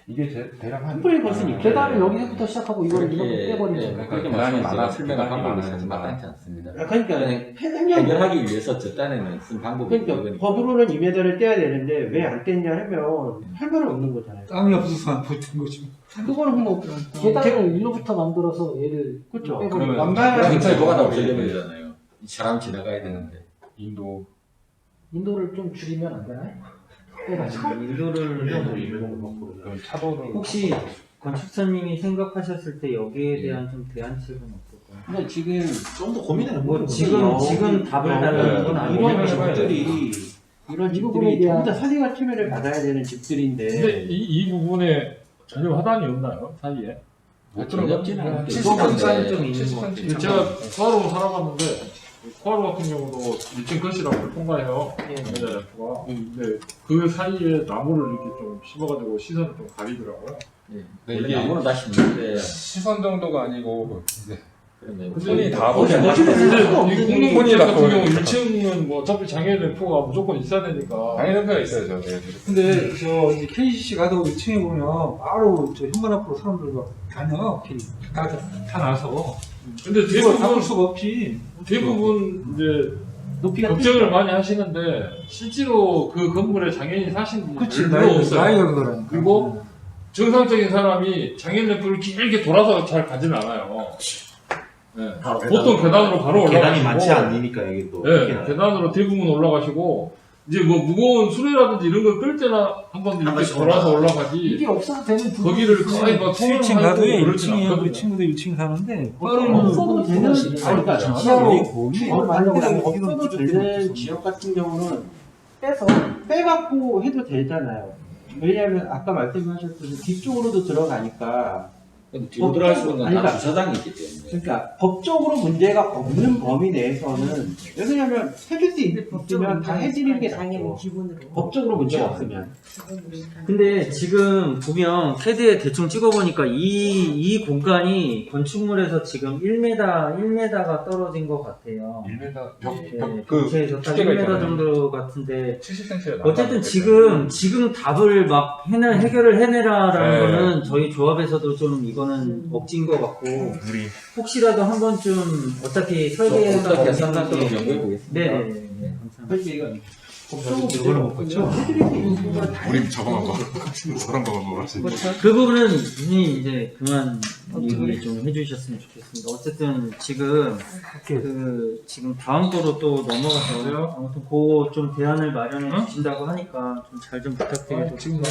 이게 대략 한 컴플레인 걸 수는 있죠. 계단을 여기서부터 시작하고 이걸 이렇게 예, 떼버리죠. 그렇게 계단이 말씀하시면 많아, 설명할 계단이 방법이 많으니까. 사실 마땅치 않습니다. 그러니까 그냥 해결하기 해결하기 위해서 저 딴에는 쓴 방법이 그러니까 그거니까. 법으로는 2m를 떼야 되는데 왜 안 뗐냐 하면 할 말은 없는 거잖아요. 땅이 없어서 안 붙은 거지. 그거는 뭐 계단을 일로부터 만들어서 얘를 그렇죠. 빼버리고 그러면 완만한 경찰 뭐가 다 예, 없애려면 예. 되잖아요. 이 사람 지나가야 되는데. 인도 인도를 좀 줄이면 안 되나요? 빼가지고. 인도를 그런 차도를 혹시 건축사님이 생각하셨을 때 여기에 대한 좀 대안책은 없을까요? 근데 지금 좀 더 고민을 뭐 해보는 지금 답을 달라는 건 아니고 이런 고민을 해봐야 집들이 이런 이 부분에 집들이 전부 대한- 다 사생활 침해를 받아야 되는 집들인데 근데 이 부분에 전혀 화단이 없나요? 사이에? 전혀 않은데. 70cm 좀 있는 것 같아요. 제가 코아로 살아봤는데 코아로 같은 경우도 1층 거실하고 통과해요. F가. 근데 그 사이에 나무를 이렇게 좀 심어가지고 시선을 좀 가리더라고요. 예. 네, 원래 이게- 나무는 다 심는데 시선 정도가 아니고 이제 그런데 손이 다 거기 보면 거실에 근데 쓸 수가 이 없는 공동 손이 건축 다 같은 경우 보이니까. 1층은 뭐 어차피 장애인 램프가 무조건 있어야 되니까. 당연한 데가 있어야죠. 네. 근데 저 이제 KCC 가도 2층에 보면 바로 저 현관 앞으로 사람들과 다녀. 다 나서. 근데 이거 잡을 대부분 수가 없지. 이제 높이가 걱정을 많이 하시는데 실제로 그 건물에 장애인이 사신 분이 그치, 별로 없어요. 나이가 그러니까. 그리고 정상적인 사람이 장애인 램프를 길게 돌아서 잘 가지는 않아요. 네. 보통 계단으로 바로 올라가시고 계단이 많지 않으니까 이게 또 네, 이렇게 계단으로 대부분 올라가시고 이제 뭐 무거운 수레라든지 이런 걸 끌 때나 한번 이렇게 번씩 돌아서 올라가지 이게 없어도 되는 부분이 거기를 있으면 거의 막 통을 1층 하고 가도 그러진 1층에 우리 않거든요. 친구들 1층 사는데 없어도 되는 그러니까 지하로 만약에 없어도 되는 지역 같은 경우는 빼서 빼갖고 해도 되잖아요. 왜냐하면 아까 말씀하셨듯이 뒤쪽으로도 들어가니까 뒤로 들어갈 수 있는 아니, 다 그러니까- 주차장이 있기 때문에. 그러니까 법적으로 문제가 없는 범위 내에서는 왜냐하면 해줄 수 있으면 다 해드리는 게 낫죠. 법적으로 문제가 없으면. 근데 지금 보면 캐드에 대충 찍어보니까 이 공간이 건축물에서 지금 1m가 떨어진 것 같아요. 1m 네, 그 전체에서 딱 두께가 1m 있잖아요. 정도 같은데 70cm. 어쨌든 지금 답을 막 해결을 해내라라는 네. 거는 저희 조합에서도 좀 이거는 억지인 것 같고 혹시라도 한 번쯤 어차피 설계나 어떻게 상관성을 연구해 보겠습니다. 네네네 감사합니다. 솔직히 이건 저거는 못 고쳐. 우리 저거만 봐. 저런 거만 먹어야지. 그 부분은 누님 이제 그만 얘기 좀 해주셨으면 좋겠습니다. 어쨌든 지금 다음 거로 또 넘어가서 아무튼 그 좀 대안을 마련해 주신다고 하니까 좀 잘 좀 부탁드리겠습니다.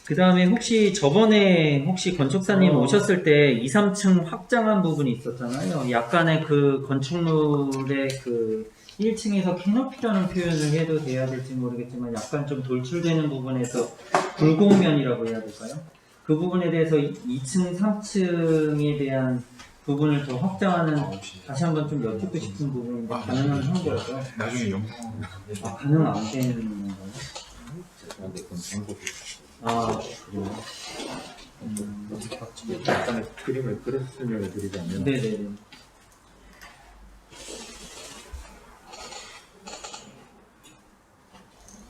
그 다음에 혹시 저번에 건축사님 오셨을 때 2, 3층 확장한 부분이 있었잖아요. 약간의 그 건축물의 그 1층에서 캐노피라는 표현을 해도 돼야 될지 모르겠지만 약간 좀 돌출되는 부분에서 굴곡면이라고 해야 될까요? 그 부분에 대해서 2층, 3층에 대한 부분을 더 확장하는 다시 한번 좀 여쭙고 싶은 부분인데 가능한 한거죠? 나중에 영상. 가능 안 되는 건가요? 죄송한데 그건 방법이 그래요? 약간의 그림을 그런 설명을 드리자면 네네네.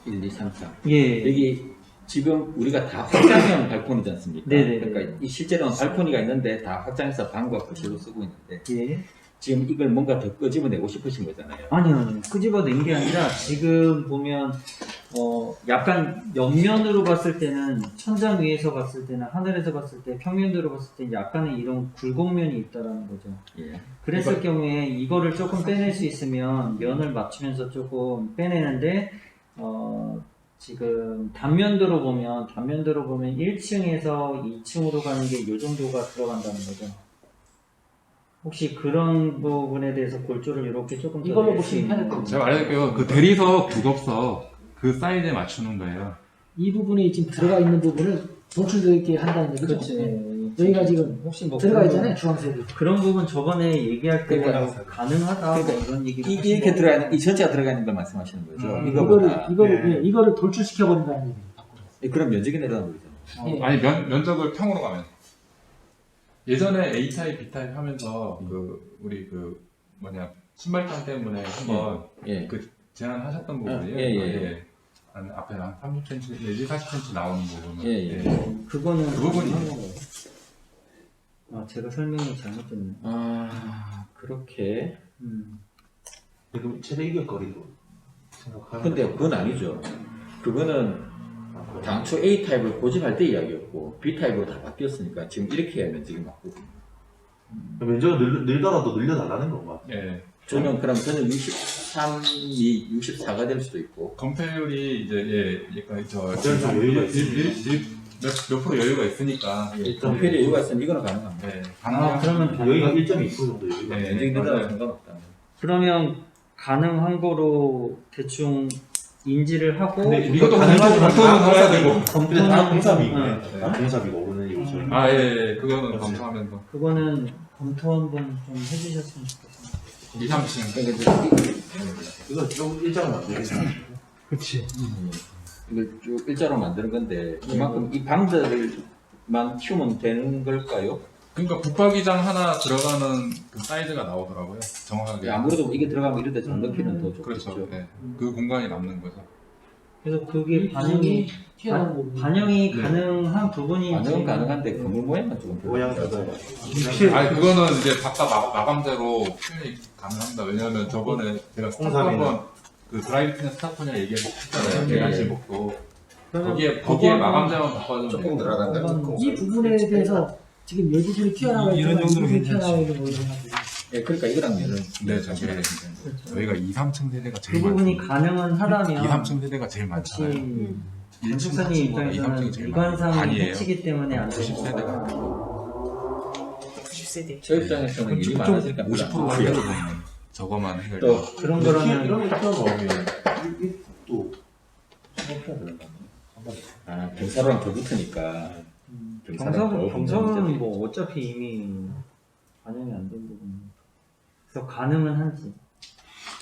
일, 이, 3, 4 예. 여기 지금 우리가 다 확장형 발코니지 않습니까? 네네네. 그러니까 이 실제로는 발코니가 있는데 다 확장해서 방과 거실로 쓰고 있는데 예. 지금 이걸 뭔가 더 끄집어내고 싶으신 거잖아요. 아니요. 끄집어낸 게 아니라 지금 보면 약간 옆면으로 봤을 때는 천장 위에서 봤을 때는 하늘에서 봤을 때 평면으로 봤을 때 약간의 이런 굴곡면이 있다라는 거죠. 예. 그랬을 경우에 이거를 조금 빼낼 수 있으면 면을 맞추면서 조금 빼내는데 지금 단면도로 보면 1층에서 2층으로 가는 게 이 정도가 들어간다는 거죠. 혹시 그런 부분에 대해서 골조를 이렇게 조금 더 이걸로 낼수 보시면 있는 편할 겁니다. 제가 말해줄게요. 그 대리석 구급석 그 사이즈에 맞추는 거예요. 이 부분이 지금 들어가 있는 부분을 노출되게 한다는 얘기죠. 그렇지. 네. 여기가 지금 혹시 뭐 들어가 그런 있잖아요, 주황색이. 그런 부분 저번에 얘기할 때 그러니까 가능하다 뭐 그러니까 이런 얘기를 이렇게 들어가 있는 이 전체가 들어가 있는 걸 말씀하시는 거죠. 이거를 돌출시켜 버린다는 얘기예요. 그럼 면적이 내려가는 거잖아요. 아니 면적을 평으로 가면. 예전에 A 타입, B 타입 하면서 우리 신발장 때문에 한번 예. 그 제안하셨던 부분이에요. 예. 한 앞에 한 30cm 내지 40cm 나오는 부분은. 예. 그거는 그 부분이 제가 설명을 잘못했네. 그렇게. 그럼 최대 이격거리도 생각하면. 근데 그건 아니죠. 그거는 당초 A 타입을 고집할 때 이야기였고 B 타입으로 다 바뀌었으니까 지금 이렇게 해야 면적이 맞거든요. 면적을 늘더라도 늘려달라는 건가? 예. 저는 63이 64가 될 수도 있고. 건폐율이 이제 약간 어쩔 수 없이 여유가 몇 프로 여유가 있으니까. 건폐율이 여유가 있으면 이거는 가능합니다. 네. 그러면 여기가 1.2% 정도 여유가. 네. 면적이 늘어나도 맞아요. 상관없다. 그러면 가능한 거로 대충 인지를 하고 근데 이것도 가능하지만 검토는 해야 되고. 근데 다 공사비고. 응. 다 공사비가 오르는 이유죠. 예. 그거는 검토하면서. 그거는 검토 한번 좀 해주셨으면 좋겠습니다. 2, 3층. 이거 좀 일자로 만들겠습니다. 그렇지. 이걸 쭉 일자로 만드는 건데 그만큼 이 방들만 키우면 되는 걸까요? 그러니까 붙박이장 하나 들어가는 그 사이즈가 나오더라고요. 정확하게. 아무래도 이게 들어가면 이런 데 좀 높이는 더 좋겠죠. 그렇죠. 네. 그 공간이 남는 거죠. 그래서 그게 반영이 튀어나온 부분. 반영이 네. 가능한 부분인지 반영은 가능한데 건물 모양만 조금 모양 별로 아니 그거는 이제 각각 마감대로 표현이 가능합니다. 왜냐하면 저번에 제가 스타트 한번 그 드라이브나 스타트냐 얘기했잖아요. 계란실목도 거기에 마감대만 바꿔주면 조금 돼요. 들어간다. 이 부분에 대해서 지금 이 부분이 튀어나와 있는 이런 정도로 튀어나와 있는 거를 생각해요. 예, 그러니까 이거랑 면은 네, 저게 저희가 2, 3층 세대가 그 제일 부분이 많죠. 가능은 2, 하다면 3층 세대가 제일 혹시 많잖아요. 건축사님 입장에서는 미관상이 반이에요. 해치기 때문에 안 90세대가 되니까 저 입장에서는 일이 많아지니까 50%가 별로 안 해결되는 저거만 해결. 또 그런 이런 거라면 거 튀어나오면 또 경사로랑 더 붙으니까 경사는 뭐 어차피 이미 반영이 안 된 부분. 그래서 가능은 한지.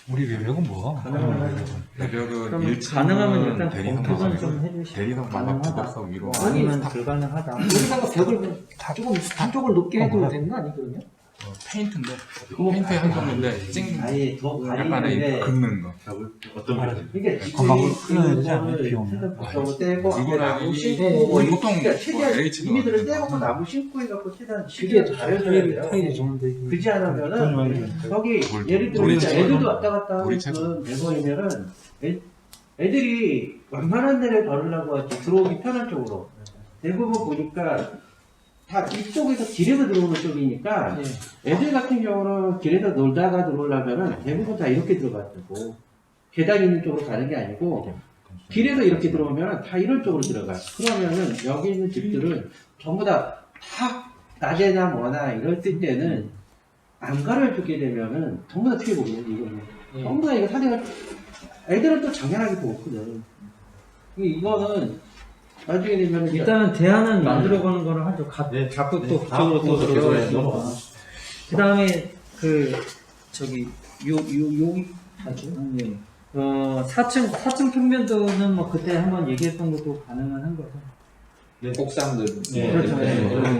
우리 외벽은 뭐? 가능은 한지. 배벽은 그럼 1층은 가능하면 일단 대리석 검토는 좀 마감, 해주시고 대리석 마감 가능하다. 구석석 위로. 아니면 불가능하다. 여기다가 벽을 조금 한쪽을 높게 해도 되는 거 아니거든요? 페인트인데 페인트 한 종류인데 찡 아예 더 약간의 가리는데 긁는 거. 어떤 게 이게 건강을 끊어야 되지 않아요? 비 오면. 떼고 떼고 그거는 나무 이- 심고 뭐 보통 이렇게 최대한 H도 이미들을 아니고. 떼고 나무 심고 해갖고 최대한 그게 시기를 잘해줘야 돼요. 타일이 좋은데 그지 않으면은 거기 뭘 예를 들어 우리 이제 책은- 애들도 왔다 갔다 우리 하는 책은- 대본이면은 애들이 웬만한 데를 걸으려고 하지 들어오기 편한 쪽으로 대부분 보니까 다 이쪽에서 길에서 들어오는 쪽이니까 애들 같은 경우는 길에서 놀다가 들어오려면은 대부분 다 이렇게 들어가고 계단 있는 쪽으로 가는 게 아니고 길에서 이렇게 들어오면 다 이런 쪽으로 들어가. 그러면은 여기 있는 집들은 전부 다 낮에나 뭐나 이럴 때는 안 가려주게 되면은 전부 다 피해 보거든요, 이거는. 전부 다 이거 사대가, 애들은 또 장난하게 보거든. 이거는 나중에 되면은 일단은 대안은 만들어보는 거를 하죠. 자꾸 또 그쪽으로 또 들어가니까. 그 다음에 저기 예. 4층 평면도는 뭐 그때 한번 얘기했던 것도 가능은 한 거죠. 옥상들. 그렇죠.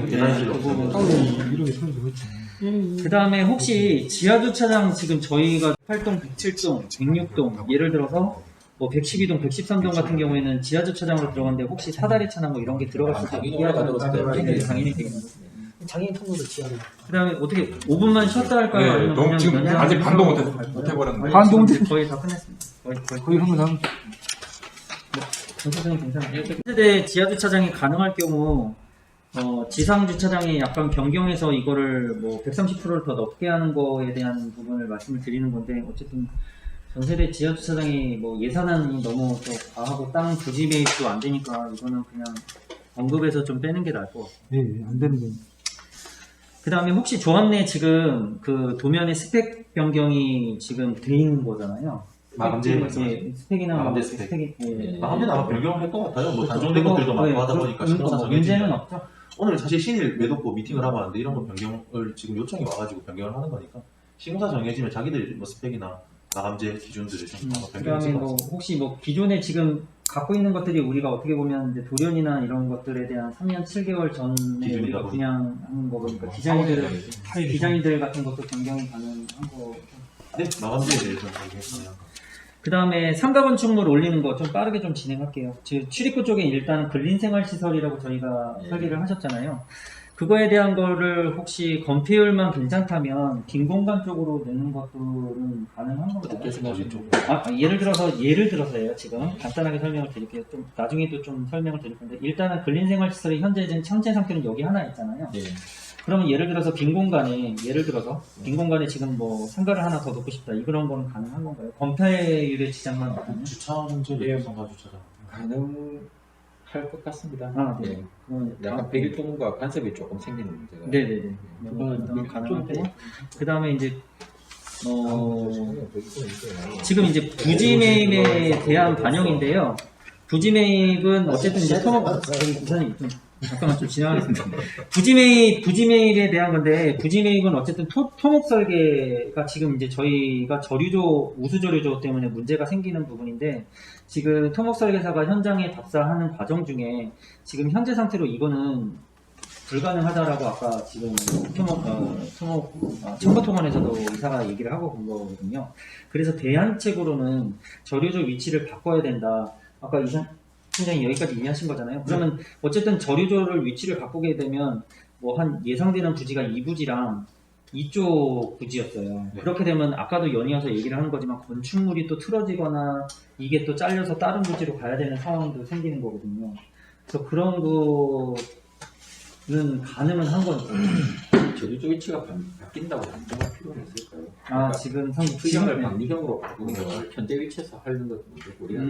계단실 그 부분. 이렇게 설계가 있지. 그 다음에 혹시 지하주차장 지금 저희가 8동, 107동, 106동 예를 들어서 뭐 112동, 113동 같은 경우에는 지하주차장으로 들어갔는데 혹시 사다리 차나 뭐 이런 게 들어갈 수도 있게 하자는 당연히 되겠네요. 장애인 통로를 지하로. 그 다음에 어떻게 5분만 쉬었다 할까요? 네, 아니면 너무 그냥 지금 그냥 아직 반도 할까요? 못 해버렸는데. 반도 못 지금 거의 다 끝냈습니다. 거의 한번 하면 전체적인 괜찮아요. 세대 지하주차장이 가능할 경우 지상주차장에 약간 변경해서 이거를 뭐 130%를 더 넘게 하는 거에 대한 부분을 말씀을 드리는 건데 어쨌든 전세대 지하주차장이 뭐 예산안이 너무 또 과하고 땅 부지 매입도 안 되니까 이거는 그냥 언급해서 좀 빼는 게 나을 것 같아요. 예, 안 되는 거. 그 다음에 혹시 조합내 지금 그 도면에 스펙 변경이 지금 돼 있는 거잖아요. 마감재 예, 스펙이나 마감재 뭐 스펙. 스펙이 예. 마감재는 아마 변경할 것 같아요. 뭐 그렇죠. 단종된 것들도 많고 예, 하다 그- 보니까 그- 신고사 문제는 정해지면 없죠. 오늘 사실 신일 매도고 미팅을 하고 왔는데 이런 거 변경을 지금 요청이 와가지고 변경을 하는 거니까 신고사 정해지면 자기들 뭐 스펙이나 마감재 기준들을 좀 아마 그다음에 변경했을 것 뭐 같습니다. 혹시 뭐 기존에 지금 갖고 있는 것들이 우리가 어떻게 보면 이제 도련이나 이런 것들에 대한 3년 7개월 전에 기준이다 우리가 보니. 그냥 하는 거 보니까 디자인들 같은 것도 변경이 가능한 거. 네, 마감재에 대해서는 얘기했어요. 그 다음에 상가 건축물 올리는 거 좀 빠르게 좀 진행할게요. 지금 출입구 쪽에 일단 근린생활시설이라고 저희가 설계를 하셨잖아요. 그거에 대한 거를 혹시 건폐율만 괜찮다면 빈 공간 쪽으로 내는 것들은 가능한 건가요? 예를 들어서예요. 지금 간단하게 설명을 드릴게요. 좀 나중에도 좀 설명을 드릴 건데 일단은 근린생활시설이 현재 지금 현재 상태는 여기 하나 있잖아요. 네. 그러면 예를 들어서 빈 공간에 지금 뭐 상가를 하나 더 넣고 싶다. 이런 거는 가능한 건가요? 건폐율의 지장만 없나요? 주차 문제를 상가 주차장. 가능할 것 같습니다. 아, 네. 예. 그건 약간 백일동과 간섭이 조금 생기는 문제가. 네네네. 그건 가능하고. 그 다음에 이제 지금 이제 부지 매입에 대한 반영인데요. 부지 매입은 어쨌든 이제 이사님 좀 잠깐만 좀 진행하겠습니다. 부지 매입에 대한 건데 부지 매입은 어쨌든 토목 설계가 지금 이제 저희가 우수 저류조 때문에 문제가 생기는 부분인데 지금 토목 설계사가 현장에 답사하는 과정 중에 지금 현재 상태로 이거는 불가능하다라고 아까 지금 청구통원에서도 이사가 얘기를 하고 본 거거든요. 그래서 대안책으로는 저류조 위치를 바꿔야 된다. 아까 팀장이 여기까지 이해하신 거잖아요. 그러면 어쨌든 저류조를 위치를 바꾸게 되면 뭐 한 예상되는 부지가 이 부지랑 이쪽 부지였어요. 네. 그렇게 되면 아까도 연이어서 얘기를 하는 거지만 건축물이 또 틀어지거나 이게 또 잘려서 다른 부지로 가야 되는 상황도 생기는 거거든요. 그래서 그런 거는 가능은 한 거죠. 저류조 위치가 바뀐다고 단정할 필요는 있을까요? 아 지금 수정을 방리형으로 바꾸는 걸 현재 위치에서 하는 것도 우리가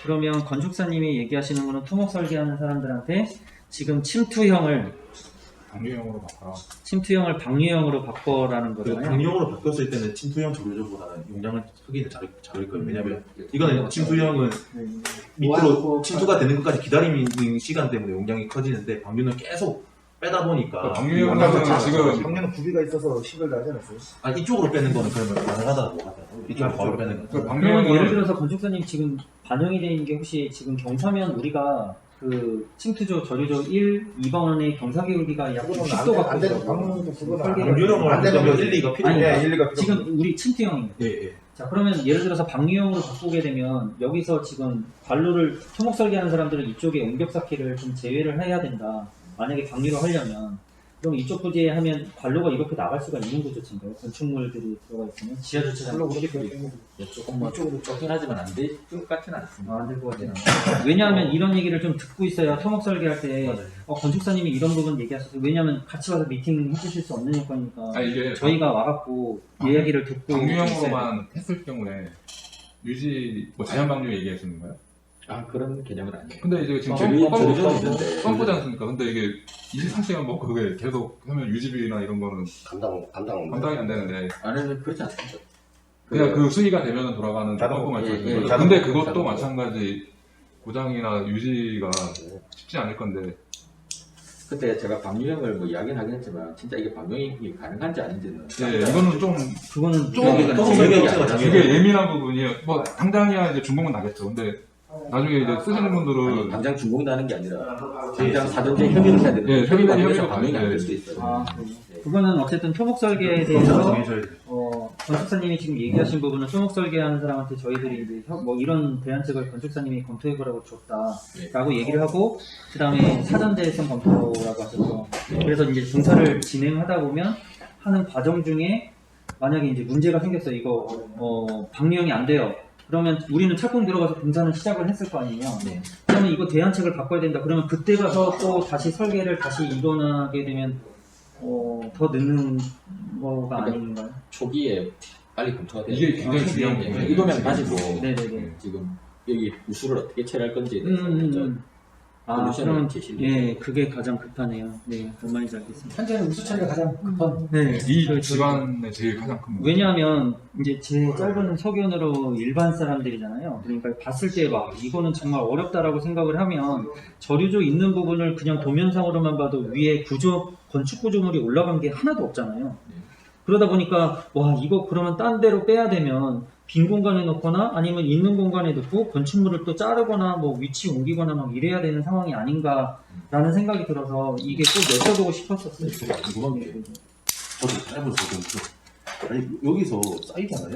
그러면 건축사님이 얘기하시는 거는 토목 설계하는 사람들한테 지금 침투형을 방류형으로 바꿔라는 그 거잖아요. 방용으로 바뀌었을 때는 침투형 조류조보다는 용량을 크기는 작을 거예요. 왜냐하면 이거는 침투형은 밑으로 침투가 되는 것까지 기다리는 시간 때문에 용량이 커지는데 방류는 계속 빼다 보니까 방류형 같은 경우는 지금 작년에 구비가 있어서 10을 나지 않았어요? 이쪽으로 빼는 거는 그러면 가능하다고 하더라고요. 이쪽으로 바로 빼는 거. 그 그러면 예를 방류형은 들어서 건축사님 지금 반영이 되어 있는 게 혹시 지금 경사면 우리가 그 침투조, 저류조 1, 2번의 경사기울기가 약 60도 안 되는 같거든요. 방문도 그거는 설계가 안 유령을 안 되는 하면 거지. 1, 2가 필요해. 아니, 예, 일리가 필요 지금 우리 침투형입니다. 예, 예. 자, 그러면 예를 들어서 방류형으로 바꾸게 되면 여기서 지금 관로를 토목 설계하는 사람들은 이쪽에 옹벽 쌓기를 좀 제외를 해야 된다. 만약에 방류를 하려면 그럼 이쪽 부지에 하면 관로가 이렇게 나갈 수가 있는 구조체인가요? 건축물들이 들어가 있으면 지하 주차장 조금 뭐 좋긴 하지만 안 될 것 같지는 않습니다. 안 될 것 같지는 않아요. 왜냐하면 이런 얘기를 좀 듣고 있어야 토목 설계할 때 건축사님이 이런 부분 얘기하셔서 왜냐하면 같이 와서 미팅 해주실 수 없는 여건이니까 아 이게 저희가 와갖고 이야기를 듣고 있어야 방류형으로만 했을 경우에 유지 뭐 자연 방류 얘기하시는 거예요? 아 그런 개념은 아니에요. 근데 이제 지금 저류조는 있는데 펌프지 않습니까? 근데 이게 23시간 뭐 그게 계속 하면 유지비나 이런 거는 감당이 안 되는데 아니면 그렇지 않습니다. 그냥 그 수위가 되면 돌아가는 펌프만 예, 있어요. 예, 근데 자동 그것도 마찬가지 고장이나 유지가 쉽지 않을 건데 근데 제가 방류형을 뭐 이야기는 하긴 했지만 진짜 이게 방류형이 가능한지 아닌지는 네, 이거는 좀 그거는 또 여기가 또 지금 설계업체가 되게 예민한 부분이에요. 뭐 당장이야 이제 중복은 나겠죠. 근데 나중에 이제 쓰시는 분들은 당장 중복 나는 게 아니라 당장 사전제 협의를 해야 되는 예, 거예요. 협의가 안 돼서 협의가 방류형이 안 될 예. 수도 있어요. 아, 네. 그거는 어쨌든 토목 설계에 그럼 대해서 정해줘야 돼. 건축사님이 지금 얘기하신 부분은 토목 설계하는 사람한테 저희들이 이제 뭐 이런 대안책을 건축사님이 검토해보라고 줬다라고 얘기를 하고 그 다음에 사전제성 검토라고 하셨죠. 그래서 이제 공사를 진행하다 보면 하는 과정 중에 만약에 이제 문제가 생겼어 이거 방류형이 안 돼요. 그러면 우리는 착공 들어가서 공사는 시작을 했을 거 아니에요. 네. 그러면 이거 대안책을 바꿔야 된다. 그러면 그때 가서 또 다시 설계를 다시 일어나게 되면 더 늦는 거가 아닌가요? 초기에 빨리 검토가 돼요. 이게 굉장히 중요한 예, 부분이에요. 이도면 가지고 네네네. 지금 여기 우수를 어떻게 처리할 건지에 대해서 먼저 아, 솔루션을 그럼 제시를 예, 그게 가장 급하네요. 네, 뭔 말인지 알겠습니다. 현재는 우수 처리가 가장 급한. 네, 이 집안의 제일 가장 큰 문제. 왜냐하면 이제 제 짧은 소견으로 일반 사람들이잖아요. 그러니까 봤을 때 막 이거는 정말 어렵다라고 생각을 하면 저류조 있는 부분을 그냥 도면상으로만 봐도 위에 건축 구조물이 올라간 게 하나도 없잖아요. 그러다 보니까 와 이거 그러면 딴 데로 빼야 되면 빈 공간에 놓거나 아니면 있는 공간에 놓고 건축물을 또 자르거나 뭐 위치 옮기거나 막 이래야 되는 상황이 아닌가라는 생각이 들어서 이게 꼭 여쭤보고 싶었었어요. 궁금한 게 저도 짧은 소견 아니 여기서 쌓이잖아요.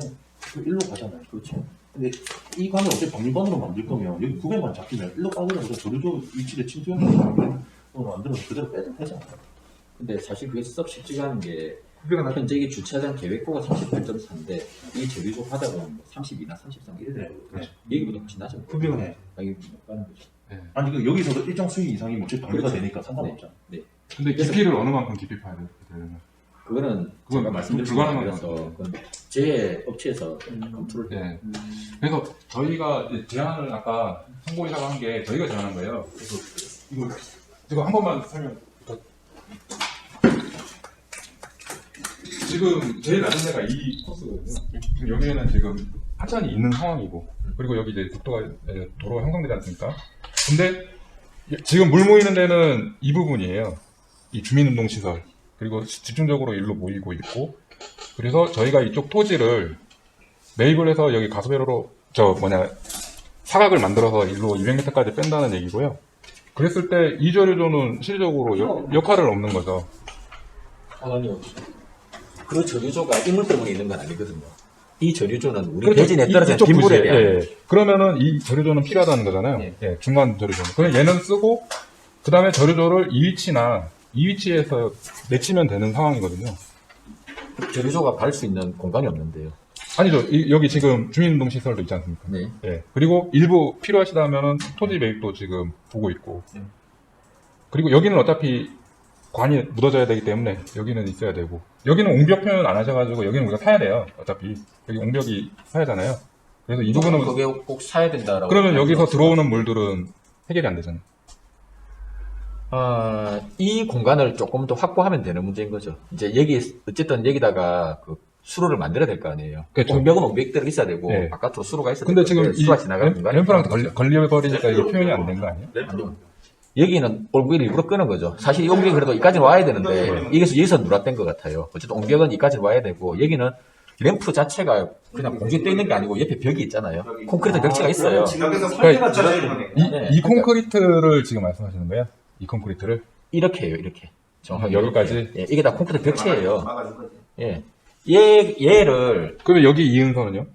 그럼 일로 가잖아요. 그렇죠. 근데 이 관을 어차피 박물관으로 만들 거면 여기 900만 잡히면 일로 빠져나가서 저류조 위치를 침투형으로 만들어서 그대로 빼도 되지 않아요? 근데 사실 그게 썩 쉽지가 않은 게 현재 이 주차장 계획고가 38.4인데 이 저류조 바닥은 뭐 32나 33 이래 되거든요. 네. 여기보다 훨씬 낮은 거예요. 900은 해. 여기 못 가는 거죠. 아니 그 여기서도 일정 수위 이상이 뭐 방류가 그렇죠. 되니까 상관없잖아. 근데 깊이를 어느 만큼 깊이 파야 돼요? 그러면. 그거는 그건 제가 말씀드린 불가능한 거라서 거죠. 그건 제 업체에서 검토를 해요. 네. 그래서 저희가 이제 제안을 아까 성공이사가 한 게 저희가 제안한 거예요. 그래서 이거 한 번만 설명. 지금 제일 낮은 데가 이 코스거든요. 지금 여기에는 지금 하천이 있는 상황이고, 그리고 여기 이제 도로가 형성되지 않습니까? 근데 지금 물 모이는 데는 이 부분이에요. 이 주민운동시설. 그리고 집중적으로 일로 모이고 있고, 그래서 저희가 이쪽 토지를 매입을 해서 여기 가수배로로 사각을 만들어서 일로 200m까지 뺀다는 얘기고요. 그랬을 때 이 저류조는 실질적으로 역할을 없는 거죠. 아니요. 그 저류조가 이물 때문에 있는 건 아니거든요. 이 저류조는 우리 그렇죠. 대진에 떨어진 이쪽 빗물에 부지에, 대한 예. 그러면은 이 저류조는 필요하다는 거잖아요. 예. 예, 중간 저류조는. 그럼 얘는 쓰고, 그 다음에 저류조를 이 위치에서 내치면 되는 상황이거든요. 저류조가 갈 수 있는 공간이 없는데요. 아니죠. 여기 지금 주민운동 시설도 있지 않습니까? 네. 예. 그리고 일부 필요하시다면은 토지 매입도 지금 보고 있고. 그리고 여기는 어차피 관이 묻어져야 되기 때문에 여기는 있어야 되고. 여기는 옹벽 표현 안 하셔가지고 여기는 우리가 사야 돼요. 어차피. 여기 옹벽이 사야잖아요. 그래서 이 부분은. 그게 꼭 사야 된다라고. 그러면 여기서 들어오는 물들은 해결이 안 되잖아요. 이 공간을 조금 더 확보하면 되는 문제인 거죠. 이제 어쨌든 여기다가 그 수로를 만들어야 될 거 아니에요. 그렇죠. 옹벽은 옹벽대로 있어야 되고, 네. 바깥으로 수로가 있어야 근데 되고, 지금 이 수가 지나가는 공간이 램프랑 걸려버리니까 이게 표현이 안 된 거 아니에요? 아니요. 여기는 옹벽을 일부러 끄는 거죠. 사실 이 옹벽이 그래도 이까지는 와야 되는데, 여기서 누락된 것 같아요. 어쨌든 옹벽은 이까지는 와야 되고, 여기는 램프 자체가 그냥 공중에 떠 있는 게 아니고 옆에 벽이 있잖아요. 콘크리트 벽체가 있어요. 여기서 설계가 네. 이 콘크리트를 지금 말씀하시는 거예요? 이 콘크리트를? 이렇게 해요, 이렇게. 정확하게. 여기까지? 예, 이게 다 콘크리트 벽체예요. 예. 얘를 그러면 여기 이음선은요?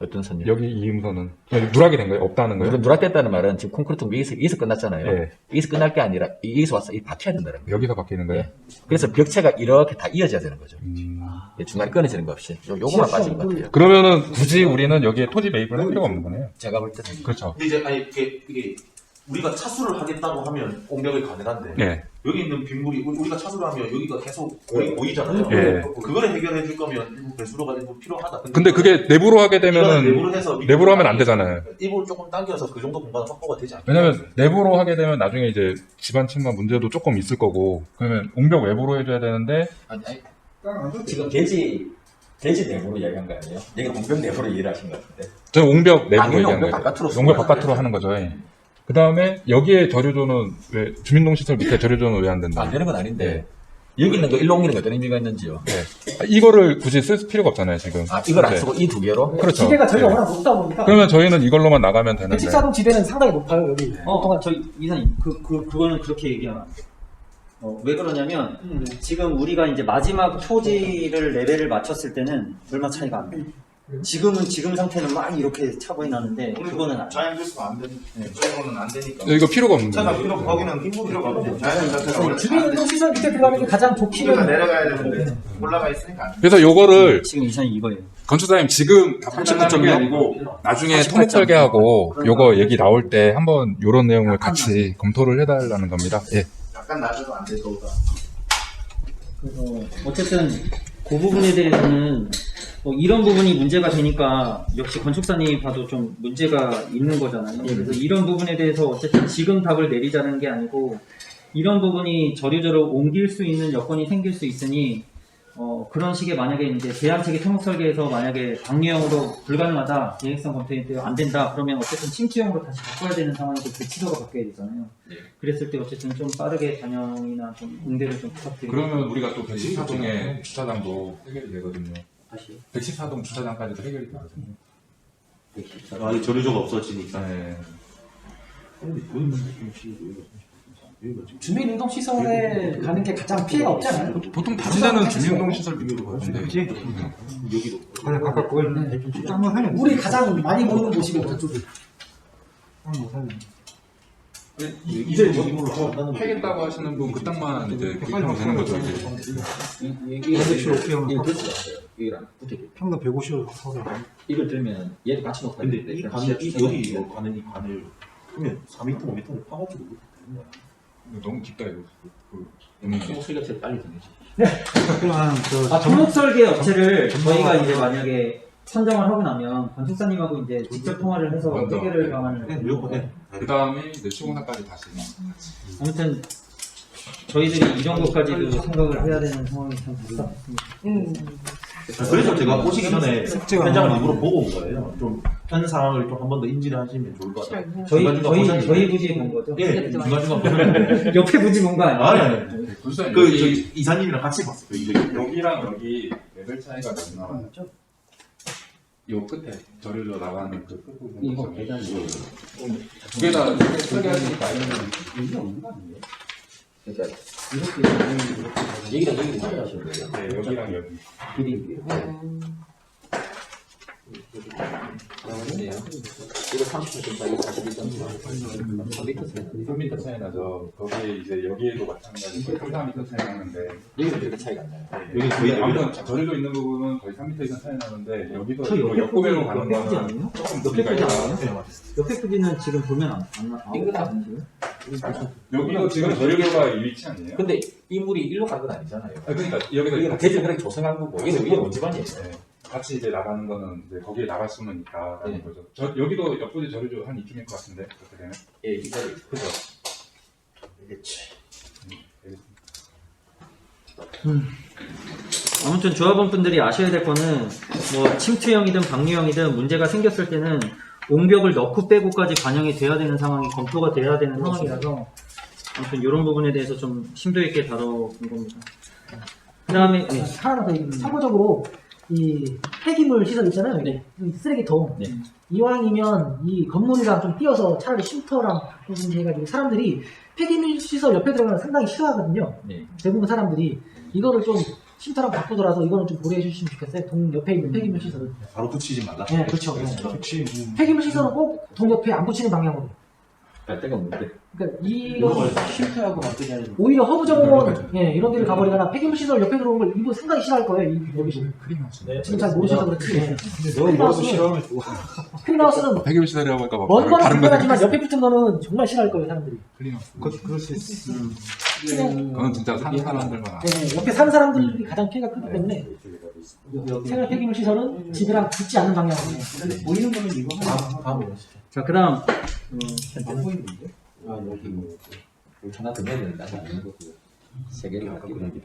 어떤 선이요? 여기 이음선은 그냥 누락이 된 거예요? 없다는 거예요? 누락됐다는 말은 지금 콘크리트 여기서 끝났잖아요. 예. 여기서 끝날 게 아니라 여기서 와서 이 박혀야 된다는 거예요. 여기서 바뀌는 거예요? 예. 그래서 벽체가 이렇게 다 이어져야 되는 거죠. 음. 예, 중간에 끊어지는 거 없이. 요거만 빠진 것 같아요. 그러면 굳이 우리는 여기에 토지 매입을 할 필요가 없는 거네요. 제가 볼 때는. 그렇죠. 근데 이제 아니 이게 우리가 차수를 하겠다고 하면 공격이 가능한데 네. 여기 있는 빗물이 우리가 차수를 하면 여기가 계속 보이잖아요. 예. 그거를 해결해 줄 거면 일부 배수로가 일부 필요하다. 근데 그게 내부로 하게 이거는 되면은 내부로 해서 내부로 하면 안 되잖아요. 일부를 조금 당겨서 그 정도 공간은 확보가 되지 않아요. 왜냐면 내부로 하게 되면 나중에 이제 집안 침마 문제도 조금 있을 거고 그러면 옹벽 외부로 해줘야 되는데 아니, 지금 대지 내부로 이야기한 거 아니에요? 여기 공병 내부로 이해를 하신 것 같은데. 저는 옹벽 내부로 아니요, 얘기한 옹벽 거예요. 바깥으로 옹벽 바깥으로 하는 거죠. 예. 그 다음에 여기에 저류조는 왜 주민동시설 밑에 저류조는 왜 안 된다? 안 되는 건 아닌데 여기 있는 거 일로 옮기는 게 어떤 의미가 있는지요? 이거를 굳이 쓸 필요가 없잖아요 지금. 아, 이걸 안 네. 쓰고 이 두 개로? 그렇죠. 지대가 저희가 네. 워낙 높다 보니까 그러면 저희는 이걸로만 나가면 되는데. 114동 지대는 상당히 높아요 여기. 저 이사님 그거는 그렇게 얘기하면 안 돼요. 왜 그러냐면 지금 우리가 이제 마지막 토지를 레벨을 맞췄을 때는 얼마 차이가 안 나요. 지금은 지금 상태는 막 이렇게 차고이 나는데 그거는 안 돼요. 자연 배수가 안 되는 저거는 안 되니까. 이거 필요가 없는 차가 거예요. 필요 거기는 필요가 없죠. 자연 자체가 원래 주민운동 시설 밑에 들어가는 게 가장 좋기는 내려가야 되는데 올라가 있으니까 안 돼. 그래서 요거를 지금 이사님 이거예요. 건축사님 지금 다 판단하는 게 아니고 나중에 토목 설계하고 요거 얘기 나올 때 한번 요런 내용을 같이 검토를 해달라는 겁니다. 예. 약간 낮아도 안 돼, 저거가. 그래서 어쨌든 그 부분에 대해서는 이런 부분이 문제가 되니까 역시 건축사님이 봐도 좀 문제가 있는 거잖아요. 그래서 이런 부분에 대해서 어쨌든 지금 답을 내리자는 게 아니고 이런 부분이 저류저로 옮길 수 있는 여건이 생길 수 있으니 그런 식의 만약에 이제 제한체계 토목 설계에서 만약에 방류형으로 불가능하다, 계획성 검토에 안 된다 그러면 어쨌든 침투형으로 다시 바꿔야 되는 상황이고 그 지도가 바뀌어야 되잖아요. 그랬을 때 어쨌든 좀 빠르게 반영이나 좀 응대를 좀 부탁드리고. 그러면 우리가 또 114동의 주차장도 해결이 되거든요. 다시 114동 주차장까지도 해결이 되거든요. 아, 이 저류조가 없어지니까. 네. 주민운동 시설에 가는 게 가장 피해가 없지 않아요? 보통 다지자는 주민운동 시설 밑으로 가는데. 물이 가장 많이 모이는 곳이고 그쪽이. 이제 여기로 가는 하겠다고 하시는 분 그 땅만 이제 구입하면 되는 거죠. 이거랑 붙어있게. 평당 150을 하고 이걸 들면 얘를 같이 놓고 근데 있는데 이 관을 여기 가는 이 관을 하면 4m, 5m를 파가지고 너무 깊다 이거. 토목 설계체를 빨리 정해지. 토목 설계 업체를 저희가 이제 만약에 선정을 하고 나면 건축사님하고 이제 직접 통화를 해서 맞다. 해결을 방안을 무조건 해. 그 다음에 이제 시공사까지 다시. 아무튼 저희들이 이런 것까지도 생각을 해야 되는 상황이 참 답답했습니다. 그래서 제가 오시기 전에 현장을 일부러 보고 온 거예요. 좀 현 상황을 좀 한 번 더 인지를 하시면 좋을 것 같아요. 저희 부지 본 거죠? 예, 중간중간 보셨는데. 옆에 부지 본 거 아니에요? 아니. 불쌍해. 그 저희 이사님이랑 같이 봤어요. 여기랑 여기 레벨 차이가 몇 나와요? 요 끝에 저리로 나가는 그 끝 부분. 이거 계단이 두 개 다 설계하시니까 의미 없는 거 아니에요? 그러니까 이렇게 여기랑 여기를 설계하시는 거예요? 네, 여기랑 여기. 길이 이거 30cm, 이거 41cm, 3m 차이 나죠. 거기에 이제 여기에도 마찬가지로 3m 차이 나는데 여기는 그렇게 차이가 안 나요. 여기 거의 아무튼 저리로 있는 부분은 거의 3m 이상 차이 나는데 여기서 저 옆에 옆구배로 부지 가는 옆에 부지 거는 아니에요? 조금 옆에 높이가 부지 있어요. 아니에요? 옆에 부지는 지금 보면 안 나. 이거 다 여기도 지금 저리로가 이 위치 아니에요? 근데 이 물이 일로 간 건 아니잖아요. 그러니까 여기서 이게 대전 그렇게 조성한 거고 이게 위에 원지반이에요. 네. 같이 이제 나가는 거는 이제 거기에 나갈 수는 있다라는 네. 거죠. 여기도 옆부지 저리로 한 이쯤일 것 같은데 그렇게 되면. 예, 이 자리 그죠. 아무튼 조합원분들이 아셔야 될 거는 뭐 침투형이든 방류형이든 문제가 생겼을 때는 옹벽을 넣고 빼고까지 반영이 돼야 되는 상황이 검토가 돼야 되는 상황이라서 아무튼 이런 부분에 대해서 좀 심도 있게 다뤄본 겁니다. 그 다음에 하나 더 얘기를 참고적으로 이 폐기물 시설 있잖아요. 네. 이 쓰레기통. 네. 이왕이면 이 건물이랑 좀 띄어서 차라리 쉼터랑 무슨 해가지고 사람들이 폐기물 시설 옆에 들어가는 거 상당히 싫어하거든요. 네. 대부분 사람들이 이거를 좀 쉼터랑 바꾸더라도 이거는 좀 고려해 주시면 좋겠어요. 동 옆에 있는 폐기물 시설을. 바로 붙이지 말라. 네, 그렇죠. 폐기물 시설은 꼭 동 옆에 안 붙이는 방향으로. 갈 데가 없는데. 그러니까 이거 쉼터하고 맞대냐는 오히려 허브정원 예, 이런 데를 가버리거나 폐기물 시설 옆에 들어오는 걸 이거 상당히 싫어할 거예요. 여기서. 지금 잘 모르셔서 그렇지. 예. 너무 멀어서 싫어하면 클린하우스는 폐기물 시설이라고 하니까 먼 거는 다른 거 불편하지만 옆에 붙은 거는 정말 싫어할 거예요, 사람들이. 그럴 수 있어. 그건 진짜 사는 사람들만 예, 옆에 사는 사람들이 가장 피해가 크기 때문에 생활 폐기물 시설은 집이랑 붙지 않는 방향으로. 보이는 거는 이거 하나. 자, 그다음 안 보이는데? 아, 여기 뭐 하나 더 넣어야 되는데 아직 안 넣은 거고요. 세 개를 갖고 그런 게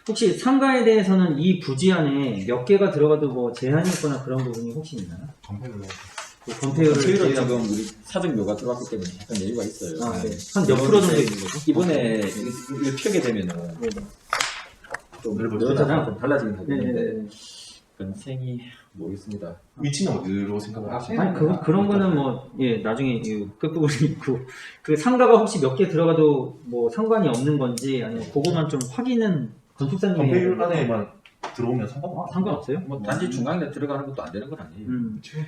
혹시 상가에 대해서는 이 부지 안에 몇 개가 들어가도 뭐 제한이 있거나 그런 부분이 혹시 있나요? 그 건폐율을 수요일은 저희가 지금 우리 사정료가 들어왔기 때문에 약간 여유가 있어요. 한 몇 프로 정도 있는 거죠? 이번에 이걸 펴게 되면은 좀 늘어나서 좀 달라지긴 하겠는데 건생이 모르겠습니다. 위치는 어디로 생각하시나요? 아니 그런 거는 뭐 예 나중에 이 끝부분이 있고 그 상가가 혹시 몇 개 들어가도 뭐 상관이 없는 건지 아니면 그거만 좀 확인은 건축사님이 건폐율 안에만 들어오면 상관없어요. 상관없어요? 뭐 단지 중앙에 들어가는 것도 안 되는 건 아니에요.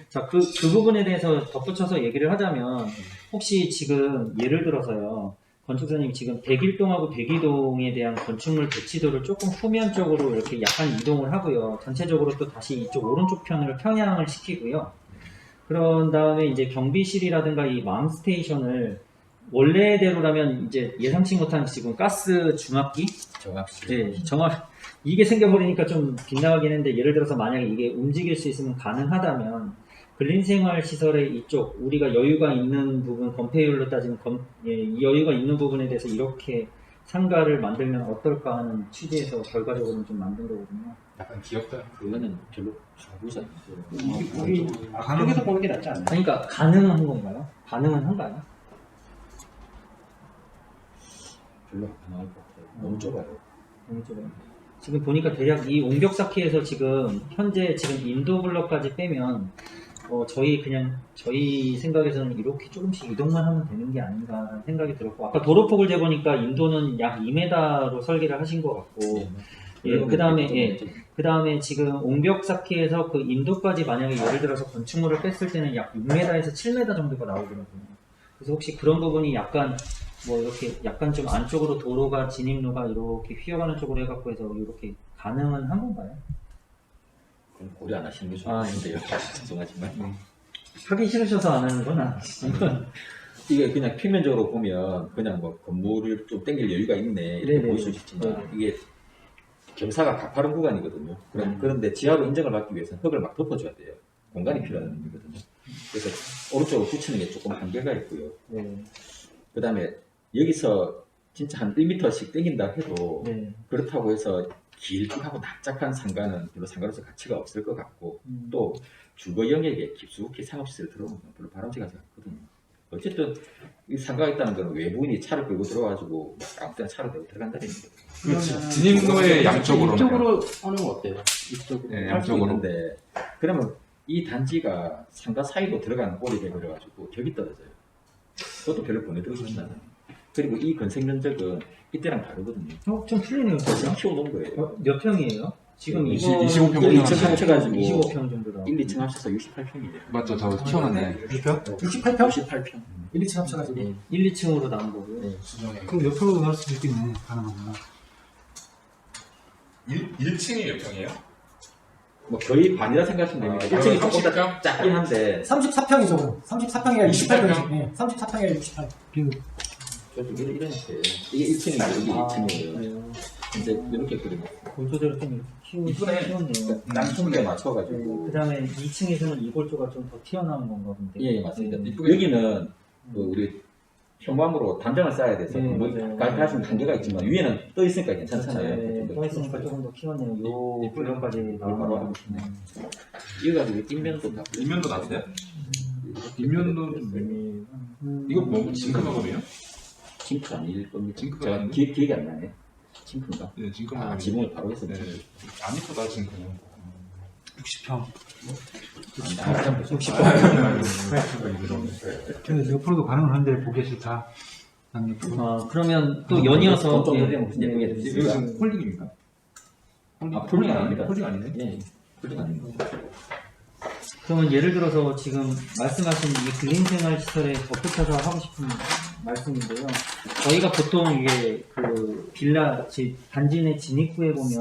자, 그 부분에 대해서 덧붙여서 얘기를 하자면, 혹시 지금 예를 들어서요, 건축사님이 지금 백일동하고 백이동에 대한 건축물 배치도를 조금 후면 쪽으로 이렇게 약간 이동을 하고요. 전체적으로 또 다시 이쪽 오른쪽 편으로 편향을 시키고요. 그런 다음에 이제 경비실이라든가 이 맘스테이션을 원래대로라면 이제 예상치 못한 지금 가스 중압기? 정확히. 네, 이게 생겨버리니까 좀 빗나가긴 했는데, 예를 들어서 만약에 이게 움직일 수 있으면 가능하다면 근린생활시설의 이쪽 우리가 여유가 있는 부분, 건폐율로 따지면 이 여유가 있는 부분에 대해서 이렇게 상가를 만들면 어떨까 하는 취지에서 결과적으로는 좀 만든 거거든요. 약간 귀엽다. 그거는 별로 가보지 않았어요. 우리 쪽에서 보는 게 낫지 않나요? 그러니까 가능한 건가요? 가능은 한가요? 별로 안 나올 것 같아요. 너무 좁아요. 너무 좁아요. 지금 보니까 대략 이 옹벽사키에서 지금 현재 지금 인도블럭까지 빼면 저희 생각에서는 이렇게 조금씩 이동만 하면 되는 게 아닌가라는 생각이 들었고, 아까 도로폭을 재보니까 인도는 약 2m로 설계를 하신 것 같고, 그 다음에 지금 옹벽사키에서 그 인도까지 만약에 예를 들어서 건축물을 뺐을 때는 약 6m에서 7m 정도가 나오거든요. 그래서 혹시 그런 부분이 약간 뭐 이렇게 약간 좀 안쪽으로 도로가 진입로가 이렇게 휘어가는 쪽으로 해갖고 해서 이렇게 가능은 한 건가요? 그럼 고려 안 하시는 게 아, 좋은데요. 죄송하지만. 하기 싫으셔서 안 하는 건 이게 그냥 표면적으로 보면 그냥 뭐 건물을 좀 땡길 여유가 있네 이렇게 네네. 보일 수 있지만 네. 이게 경사가 가파른 구간이거든요. 그런데 지하로 인정을 받기 위해서는 흙을 막 덮어줘야 돼요. 공간이 필요한 의미거든요. 그래서 오른쪽으로 붙이는 게 조금 한계가 있고요. 네. 그 다음에 여기서 진짜 한 1m씩 땡긴다 해도 네. 그렇다고 해서 길고 하고 납작한 상가는 별로 상가로서 가치가 없을 것 같고 또 주거 영역에 깊숙이 상업시설 들어오면 별로 바람직하지 않거든요. 어쨌든 이 상가가 있다는 건 외부인이 차를 끌고 들어와가지고 아무 때나 차를 대고 들어간다는 얘기거든요. 진입로의 양쪽으로는 이쪽으로 하는 건 어때요? 이쪽으로. 네, 할 수 양쪽으로. 있는데 그러면 이 단지가 상가 사이로 들어가는 꼴이 되버려가지고 격이 떨어져요. 그것도 별로 보내드리고 싶지 않아요. 그리고 이 건설 면적은 이때랑 다르거든요. 좀 틀리네요. 그냥 키워놓은 거예요. 몇 평이에요? 지금 이거 25평 2층 합쳐가지고 25평 정도 나오고 1, 2층 합쳐서 68평이에요. 맞죠? 저 키워놨네. 68평? 68평. 1, 2층 합쳐가지고. 1, 2층으로 나온 거고요. 그럼 옆으로 갈 수도 있겠네. 가능하면. 1층이 몇 평이에요? 뭐 거의 반이라 생각하시면 됩니다. 1층이 조금 더 30평? 작긴 한데 34평이죠. 34평이라 28평이죠. 네, 34평이라 68. 저도 이런 형태예요. 이게 1층이고 이게 2층이에요. 네. 이제 이렇게 그리고 골조대로 좀 키웠네요. 땅층에 맞춰가지고 그 다음에 2층에서는 이 골조가 좀 더 튀어나온 건가 본데. 예 맞습니다. 네. 여기는 그 우리 현무암으로 담장을 쌓아야 돼서 네, 뭐 맞아요. 가입하시면 한계가 있지만 위에는 떠 있으니까 괜찮잖아요. 네, 좀 떠 있으니까 조금 더 키웠네요. 요 블럭까지 바로 나오는 하고 싶네. 이거 가지고 뒷면도 다 뒷면도 났어요? 뒷면도 이거 뭐 징크마감이에요? 징크 아닐 겁니다. 징크가 제가 아닌데? 기억이 안 나네. 징크인가? 예, 지금 아, 지붕을 바로 해서 네, 안 이쁘다 지금은. 60평. 아, 근데 옆으로도 가능한데 보기 싫다. 난 옆으로. 그러면 또 연이어서 좀 예, 되면 무슨 얘기가 이거 되지? 지금 홀딩입니까? 아, 홀딩 아닙니다. 홀딩 아니네? 예, 홀딩 아닙니다. 그러면 예를 들어서 지금 말씀하신 이 근린생활시설에 덧붙여서 하고 싶은 말씀인데요. 저희가 보통 이게 그 빌라 단지 내 진입구에 보면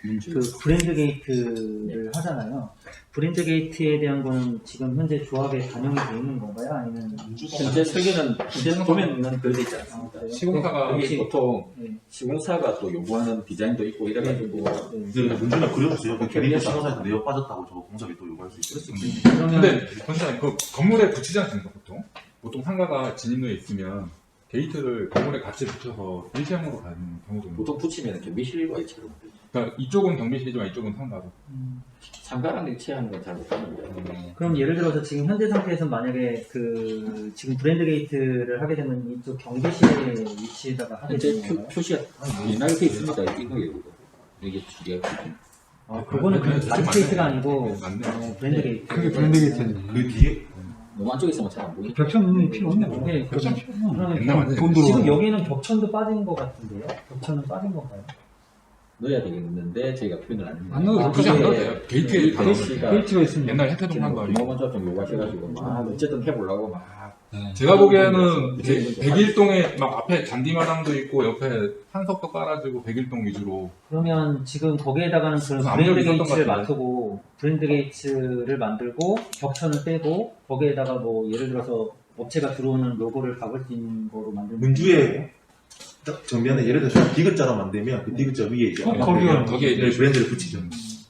그 브랜드 게이트를 하잖아요. 브랜드 게이트에 대한 거는 지금 현재 조합에 반영이 되어 있는 건가요? 아니면 현재 설계는 현재 도면은 그려져 있지 않습니다. 시공사가 여기 혹시- 보통 네. 시공사가 또 요구하는 디자인도 있고 이래가지고 근데 문준아 그려주세요. 그 괜히 시공사에서 내역 빠졌다고 저거 공사비 또 요구할 수 있어요. 그러면 근데 권사님 그 건물에 붙이지 않습니까 보통? 보통 상가가 진입로에 있으면 게이트를 건물에 같이 붙여서 일체형으로 가는 경우도 있고. 보통 붙이면 경비실과 일치로 그러니까 이쪽은 경비실이지만 이쪽은 상가로. 상가랑 일치하는 건 잘 못하는데 그럼 예를 들어서 지금 현재 상태에서 만약에 그 지금 브랜드 게이트를 하게 되면 이쪽 경비실의 위치에다가 하게 현재 되는 건가요? 표시가 옛날에 돼 있습니다. 이거 이게 두 개가 그거는 그냥 네, 단지 게이트가 아니고 네, 맞네. 브랜드 게이트. 그게 브랜드 게이트네. 그 뒤에 너무 안쪽에 있으면 잘 안 보이니까 벽천이 필요 없네. 네, 벽천 필요 없네. 옛날 완전 돈 들어. 지금 여기는 벽천도 빠진 것 같은데요? 벽천은 빠진 건가요? 넣어야 되겠는데 저희가 표현을 안 했는데 안 넣어도 굳이 안 이게 넣어도 돼요. 게이트에 다 넣어도 돼요. 게이트가 게이트가 있으면. 옛날 혜태동 상가 아니고. 김호만 좀 요구하셔가지고 막 어쨌든 해보려고 막 제가 보기에는 백일동에 막 앞에 잔디마당도 있고 옆에 한석도 깔아주고 백일동 위주로. 그러면 지금 거기에다가는 그런 아무래도 브랜드 있었던 게이트를 것 같은데. 맞추고 브랜드 게이트를 만들고 벽천을 빼고 거기에다가 뭐 예를 들어서 업체가 들어오는 로고를 박을 수 있는 거로 만들면 문주에 딱 정면에 예를 들어서 디귿자로 만들면 그 디귿자 위에 이제 거기에 이제 브랜드를 붙이죠.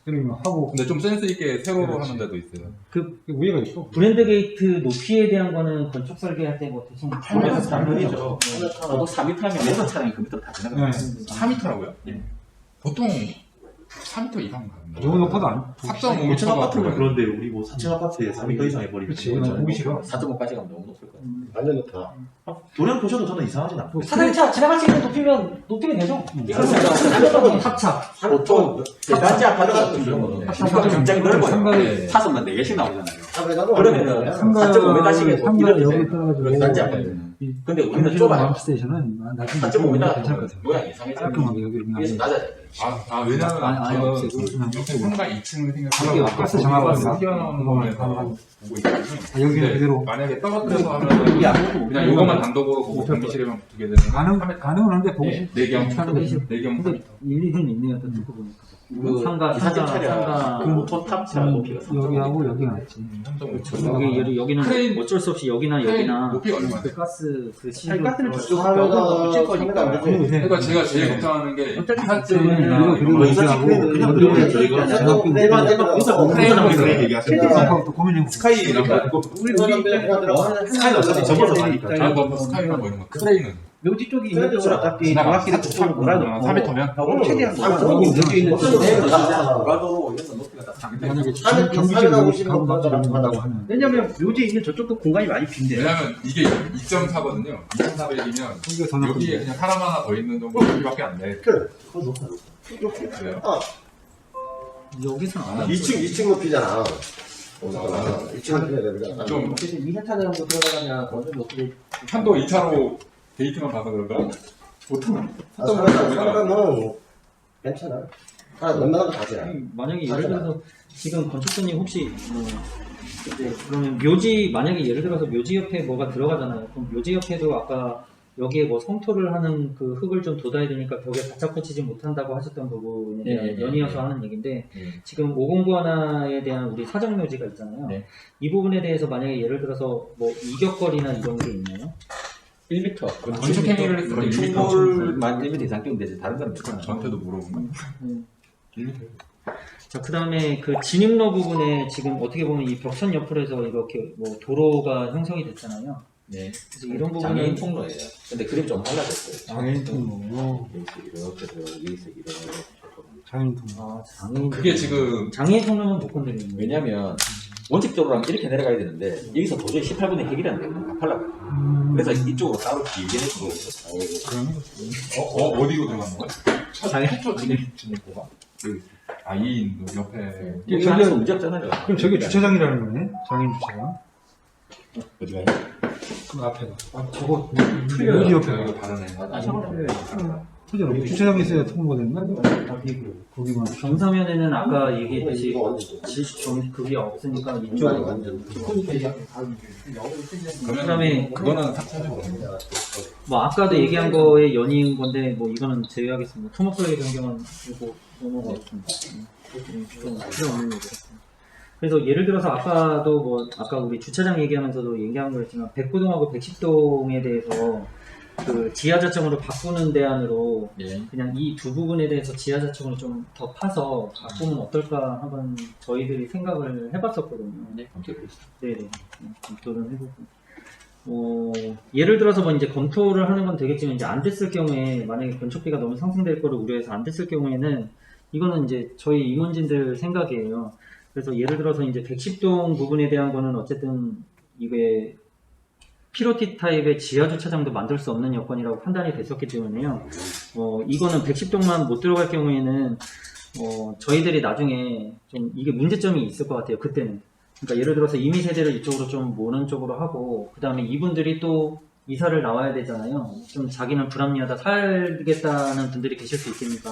그리고 하고 근데 좀 센스 있게 세로로 그렇지. 하는 데도 있어요. 그 위에가 있어. 브랜드 게이트 높이에 대한 거는 건축 설계할 때 뭐 대충 8m 3분이죠. 저도 3m면 모든 차량이 그 밑으로 다 지나가요. 네. 4m라고요? 예. 보통 4m 이상 가는데. 너무 높아도 안. 4.5m가 5층 아파트는 그런데 우리 뭐 4층 아파트에 4m 이상 해버리면 그렇지. 이건 보기 싫어. 4.5까지 가면 너무 높을 것 같아요. 완전 높다. 도량 보셔도 저는 이상하진 않고 사장차 지나갈 수 있는 높이면 되죠. 합차 보통 단지 아파트 같은 경우는 상가가 굉장히 넓어요. 타선만 4개씩 나오잖아요. 그러면은 4.5m씩에 상가 여기 그래서 떨어가지고. 단지 아파트는. 근데 우리는 좁아요. 스테이션은 나중에 4.5m 괜찮거든. 모양이 이상해지면 깔끔하게 여기를 그냥. 위에서 낮아져요. 왜냐면 아니, 저는 없애고. 옆에 상가 2층을 여기 생각하고 가스 정하고 가스 있나? 튀어나오는 거에서 보고 있거든요. 여기는 근데 그대로. 만약에 떨어뜨려서 하면 이게 아무것도 그냥 요거만 단독으로 보고 경비실에만 붙게 되는 가능은 한데 보기 싫어. 내경 근데 내경 근데 일리는 있네요. 또 듣고 보니까 그 상가 기사점 차량 상가 그 오토탑 차량 높이가 여기하고 여기가 낫지. 여기 여기는 크레인- 어쩔 수 없이 여기나 여기나 높이가 얼마나 그 가스 그 아니, 시도 가스를 쭉 벽으로 붙일 거니까. 그러니까 제가 제일 걱정하는 게 이거 이사증이나 그리고 뭐 의자하고 그냥 그러면 저희가 공사 공사장 그런 얘기하시는 아까부터 고민이 스카이 이런 거 우리 스카이 어차피 접어서 가니까 저는 뭐 스카이나 뭐 이런 거 크레인은 묘지 쪽이 있는 쪽은 어차피 정확히는 그쪽으로 몰아놓고 4m면 최대한 묘지 있는 쪽에 고가도로 이런 거 높이가 다 다른데 만약에 경비실 여기 가고 나간다고 하면 왜냐면 묘지에 있는 저쪽도 공간이 많이 빈대요. 왜냐면 이게 2.4거든요. 2.4배이면 여기가 더 여기에 높은데. 그냥 사람 하나 더 있는 정도 높이밖에 안 돼. 그래요. 여기서는 안 2층 높이잖아. 2층 높이가 좀 그래서 2세차 정도 들어가면 어느 정도 높이 한도 2차로 데이트만 봐서 그런가? 보통 상가는 괜찮아. 웬만한 거다 지나. 만약에 예를 들어서 지금 건축주님 혹시 뭐 이제 그러면 묘지 만약에 예를 들어서 묘지 옆에 뭐가 들어가잖아요. 그럼 묘지 옆에도 아까 여기에 뭐 성토를 하는 그 흙을 좀 돋아야 되니까 벽에 바짝 붙이지 못한다고 하셨던 부분에 대한 네, 네, 연이어서 네. 하는 얘기인데 네. 지금 509 하나에 대한 우리 사정 묘지가 있잖아요. 네. 이 부분에 대해서 만약에 예를 들어서 뭐 이격거리나 이런 게 있나요? 1m 건축 행위를 했을 때 1m 충돌만 1m 이상 끼면 되지 다른 건 없잖아요. 저한테도 물어본 거. 1m. 자, 그 다음에 그 진입로 부분에 지금 어떻게 보면 이 벽천 옆으로 해서 이렇게 뭐 도로가 형성이 됐잖아요. 네. 그래서 이런 장애인 부분은 통로예요. 근데 그림 좀 달라졌어요. 장애인 통로, 여기서 이렇게 들어 여기서 이렇게 장애인 통로. 아, 장애인 그게 지금 장애인 통로는 못 건드리는 거예요. 왜냐면 원칙적으로 하면 이렇게 내려가야 되는데 여기서 도저히 18분의 핵이라는 게 가팔라고 그래서 이쪽으로 따로 길게 했거든요. 어디로 들어가는 거야? 자기 최초 진입구가 여기. 아, 2인 옆에. 여기 안에서 문제 없잖아요. 그럼 저게 주차장이라는 거네? 장애인 주차장? 어디 가요? 그 앞에가. 저거 틀려요. 여기 옆에가. 이거 다르네. 틀려. 주차장에 있어야 통보가 됐나? 거기만. 경사면에는 아까 이거 얘기했듯이 완전 그게 없으니까 이거 이쪽 완전 그다음에 그거는 삭제하고. 뭐 아까도 얘기한 거에 연이은 건데 뭐 이거는 제외하겠습니다. 토목설계 변경은 이거 넘어가겠습니다. 좀 필요 없는 얘기였습니다. 그래서 예를 들어서 아까도 뭐 아까 우리 주차장 얘기하면서도 얘기한 거였지만 109동하고 110동에 대해서 그 지하자청으로 바꾸는 대안으로 예. 그냥 이 두 부분에 대해서 지하자청을 좀 더 파서 바꾸면 어떨까 한번 저희들이 생각을 해봤었거든요. 네, 검토해 보시죠. 네네. 검토를 해보고. 예를 들어서 뭐 이제 검토를 하는 건 되겠지만 이제 안 됐을 경우에 만약에 건축비가 너무 상승될 거를 우려해서 안 됐을 경우에는 이거는 이제 저희 임원진들 생각이에요. 그래서 예를 들어서 이제 110동 부분에 대한 거는 어쨌든 이게 피로티 타입의 지하 주차장도 만들 수 없는 여건이라고 판단이 됐었기 때문에요. 이거는 110동만 못 들어갈 경우에는 저희들이 나중에 좀 이게 문제점이 있을 것 같아요. 그때는. 그러니까 예를 들어서 이미 세대를 이쪽으로 좀 모는 쪽으로 하고 그 다음에 이분들이 또 이사를 나와야 되잖아요. 좀 자기는 불합리하다 살겠다는 분들이 계실 수 있으니까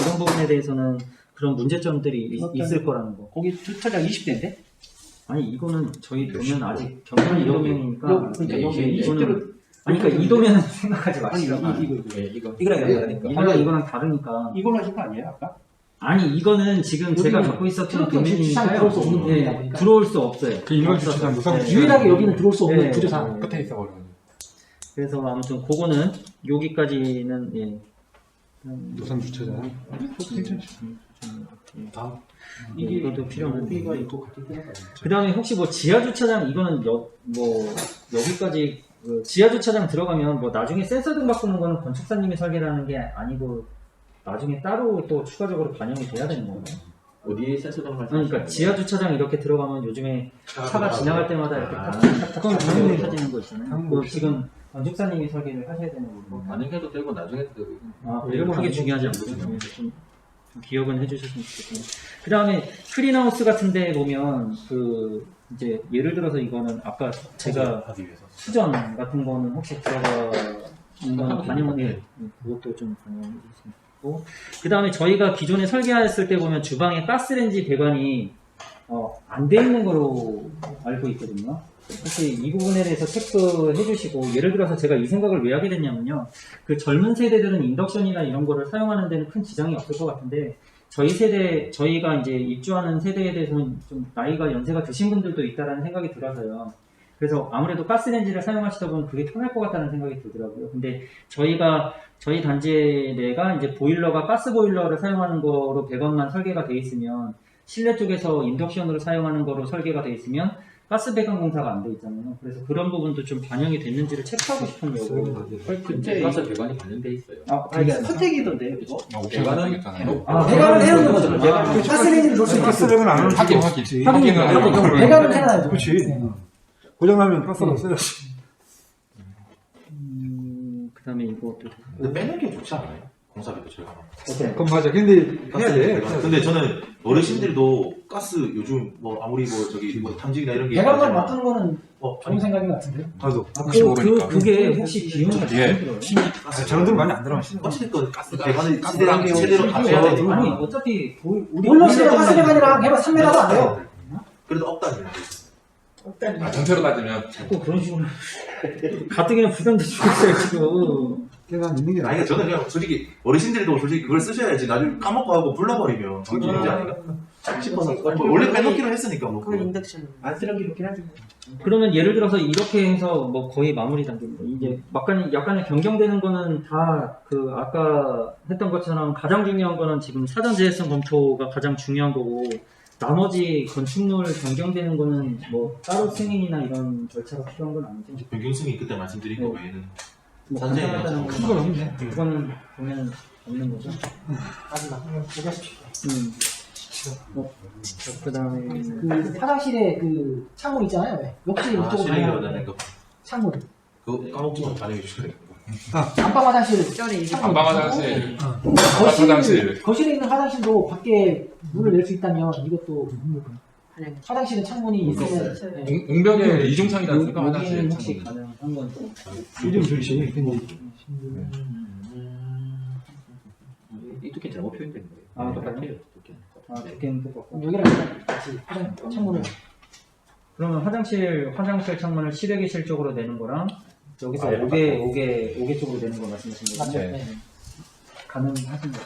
이런 부분에 대해서는 그런 문제점들이 있을 거라는 거. 거기 주차장 20대인데? 아니 이거는 저희 도면 아직 경관 2도면이니까 그러니까 여기 이거는 아니 그러니까 2도면 생각하지 마시라고. 이거랑 이거랑 이거랑 다르니까. 이걸로 하신 거 아니에요 아까? 아니 이거는 지금 제가 갖고 있었던 도면이니까요. 들어올 수 없는 네, 거니까. 들어올 수 없어요. 그 일반 주차장 무상 네. 유일하게 여기는 들어올 수 없는 네. 구조상. 끝에 있어버려. 그래서 아무튼 그거는 여기까지는 예. 무상 주차장. 이것도 필요한데. 이거 있고 같은 데가 그 다음에 혹시 뭐 지하 주차장 이거는 뭐 여기까지 지하 주차장 들어가면 뭐 나중에 센서 등 바꾸는 거는 건축사님이 설계라는 게 아니고 나중에 따로 또 추가적으로 반영이 돼야 되는 거예요. 어디에 센서등을 그러니까 지하 주차장 이렇게 들어가면 요즘에 차가 지나갈 때마다 이렇게 그건 탁탁탁탁 당연히 켜지는 거 있잖아요. 그거 지금 건축사님이 설계를 하셔야 되는 거고. 반응해도 되고 나중에 해도 되고. 이런 거 크게 중요하지 않고요. 좀 기억은 해주셨으면 좋겠고요. 그 다음에 크린하우스 같은데 보면 그 이제 예를 들어서 이거는 아까 제가 수전 같은 거는 혹시 들어가 건 반영은 그것도 좀 반영해 주셨으면 좋겠고 그 다음에 저희가 기존에 설계했을 때 보면 주방에 가스레인지 배관이 안 돼 있는 거로 알고 있거든요. 혹시 이 부분에 대해서 체크해 주시고 예를 들어서 제가 이 생각을 왜 하게 됐냐면요. 그 젊은 세대들은 인덕션이나 이런 거를 사용하는 데는 큰 지장이 없을 것 같은데 저희가 이제 입주하는 세대에 대해서는 좀 나이가 연세가 드신 분들도 있다라는 생각이 들어서요. 그래서 아무래도 가스레인지를 사용하시다 보면 그게 편할 것 같다는 생각이 들더라고요. 근데 저희 단지 내가 이제 보일러가 가스 보일러를 사용하는 거로 배관만 설계가 돼 있으면 실내 쪽에서 인덕션으로 사용하는 거로 설계가 돼 있으면 가스 배관 공사가 안 돼 있잖아요. 그래서 그런 부분도 좀 반영이 됐는지를 체크하고 싶은 여부. 근데 가스 배관이 관련돼 있어요. 이게 선택이던데 이거? 배관은 배관을 해놓는 거죠. 가스레인지를 놓을 수 있게. 가스력은 안 올수 확인을 하고. 배관을 해놔야죠. 그렇지. 고장나면 가스로 써야지. 그 다음에 이것도. 근데 빼는 게 좋지 않아요? 공사비도 절감하고. 그럼 맞아. 근데 해야 돼. 근데 저는 어르신들도 가스 요즘 뭐 아무리 뭐 저기 뭐 탐지기나 이런 게 배관만 있지만 맞추는 거는 좋은 생각인 것 같은데요. 나도. 그게 혹시 비용이 예. 저런들 많이 안 들어가시. 어쨌든 가스 배관을 제대로 갖춰야 되니까. 아니 어차피 우리 물론시로 가스 배관이랑 해봐 3m도 안 돼요. 그래도 없다는 전체로 따지면 자꾸 그런 식으로 가뜩이나 부담돼 죽겠어요 지금. 계산 있는 게 나아. 아니 저는 그냥 솔직히 어르신들도 솔직히 그걸 쓰셔야지 나중에 까먹고 하고 불러버리면 문제 아닌가 싶어서 원래 빼놓기로 했으니까 뭐 그거. 인덕션 안 쓰는 게 좋긴 하죠. 그러면 예를 들어서 이렇게 해서 뭐 거의 마무리 단계입니다. 이제 약간의 변경되는 거는 다 그 아까 했던 것처럼 가장 중요한 거는 지금 사전 재해성 검토가 가장 중요한 거고 나머지 건축물 변경되는 거는 뭐 따로 승인이나 이런 절차가 필요한 건 아니죠. 변경승이 그때 말씀드린 거 외에는 뭐 산재 간단하다는 큰 건 없네. 그거는 보면 없는 거죠. 그 다음에 그 화장실에 그 창문 있잖아요. 왜? 욕실 이쪽으로 실내기로 가면 다는 거. 창문. 그거 까먹지만 반영해 주셔야 돼요. 안방 화장실, 안방 화장실, 거실, 거실에 있는 화장실도 밖에 문을 낼 수 있다면 이것도 화장실은 창문이 있으면 네. 옹벽에 이중창이라는 요- 생각 화장실. 여기는 혹시 가능한 건지. 요즘 좋지. 근데 이 두께 잘못 표현된 거예요. 아, 똑같아요. 그래요? 두께는. 아, 두께는 똑같고 여기랑 그냥 같이 화장 창문을 그러면 화장실 창문을 10개 쪽으로 내는 거랑 여기서 아, 5개 쪽으로 내는 거 말씀하신 거죠? 맞죠? 네. 네. 가능하신가요?